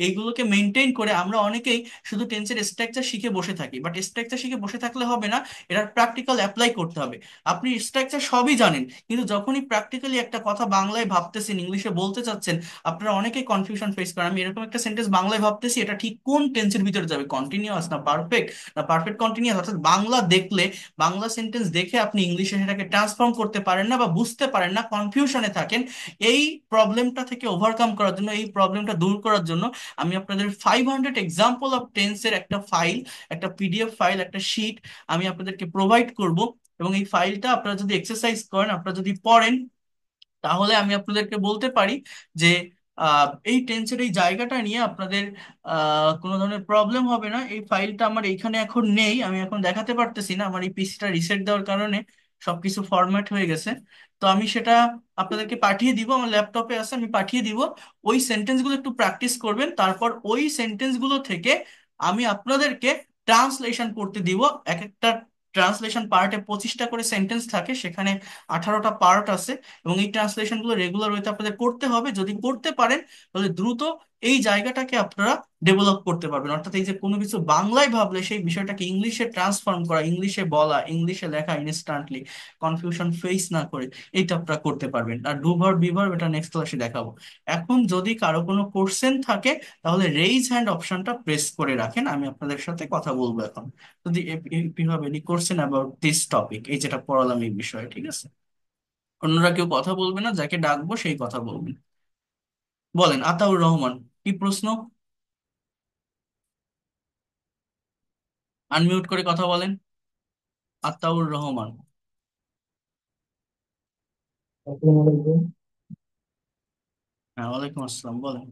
এইগুলোকে মেনটেন করে আমরা অনেকেই শুধু টেন্সের স্ট্রাকচার শিখে বসে থাকি। বাট স্ট্রাকচার শিখে বসে থাকলে হবে না, এটার প্র্যাকটিক্যাল অ্যাপ্লাই করতে হবে। আপনি স্ট্রাকচার সবই জানেন, কিন্তু যখনই প্র্যাকটিক্যালি একটা কথা বাংলায় ভাবতেছেন, ইংলিশে বলতে চাচ্ছেন, আপনারা অনেকেই কনফিউশন ফেস করেন। আমি এরকম একটা সেন্টেন্স বাংলায় ভাবতেছি, এটা ঠিক কোন টেন্সের ভিতরে যাবে, কন্টিনিউয়াস না পারফেক্ট, না পারফেক্ট কন্টিনিউয়াস। অর্থাৎ বাংলা দেখলে, বাংলা সেন্টেন্স দেখে আপনি ইংলিশে সেটাকে ট্রান্সফর্ম করতে পারেন না বা বুঝতে পারেন না, কনফিউশনে থাকেন। এই প্রবলেমটা থেকে ওভারকাম করার জন্য, এই প্রবলেমটা দূর করার জন্য, আমি আপনাদের 500 এক্সাম্পল অফ টেন্সের একটা ফাইল, একটা পিডিএফ ফাইল, একটা শিট আমি আপনাদেরকে প্রোভাইড করব। এবং এই ফাইলটা আপনারা যদি এক্সারসাইজ করেন, আপনারা যদি পড়েন, তাহলে আমি আপনাদেরকে বলতে পারি যে এই টেন্সের এই জায়গাটা নিয়ে আপনাদের কোনো ধরনের প্রবলেম হবে না। এই ফাইলটা আমার এইখানে এখন নেই, আমি এখন দেখাতে পারতেছি না, আমার এই পিসিটা রিসেট দেওয়ার কারণে সবকিছু ফরম্যাট হয়ে গেছে। তো আমি সেটা আপনাদেরকে পাঠিয়ে দিব, আমার ল্যাপটপে আছে, আমি পাঠিয়ে দিব। ওই সেন্টেন্সগুলো একটু প্র্যাকটিস করবেন, তারপর ওই সেন্টেন্সগুলো থেকে আমি আপনাদেরকে ট্রান্সলেশন করতে দিব। এক একটা ট্রান্সলেশন পার্টে 25টা করে সেন্টেন্স থাকে, সেখানে 18টা পার্ট আছে। এবং এই ট্রান্সলেশন গুলো রেগুলার ওয়েতে আপনাদের করতে হবে। যদি করতে পারেন, তাহলে দ্রুত এই জায়গাটাকে আপনারা ডেভেলপ করতে পারবেন। অর্থাৎ এই যে কোনো কিছু বাংলায় ভাবলে সেই বিষয়টাকে ইংলিশে ট্রান্সফর্ম করা, ইংলিশে বলা, ইংলিশে লেখা ইনস্ট্যান্টলি, কনফিউশন ফেস না করে, এইটা আপনারা করতে পারবেন। আর ডু ভার্ব, বি ভার্ব এটা নেক্সট ক্লাসে দেখাবো। এখন যদি কারো কোনো কোশ্চেন থাকে, তাহলে রেইজ হ্যান্ড অপশনটা প্রেস করে রাখেন, আমি আপনাদের সাথে কথা বলবো এখন। যদি you have any question about this topic, এই যেটা পড়ালাম এই বিষয়ে, ঠিক আছে? অন্যরা কেউ কথা বলবে না, যাকে ডাকবো সেই কথা বলবেন। বলেন, আতাউর রহমান, কি প্রশ্ন? আনমিউট করে কথা বলেন। আতাউর রহমান। আসসালামু আলাইকুম। হ্যাঁ, ওয়ালাইকুম আসসালাম, বলেন।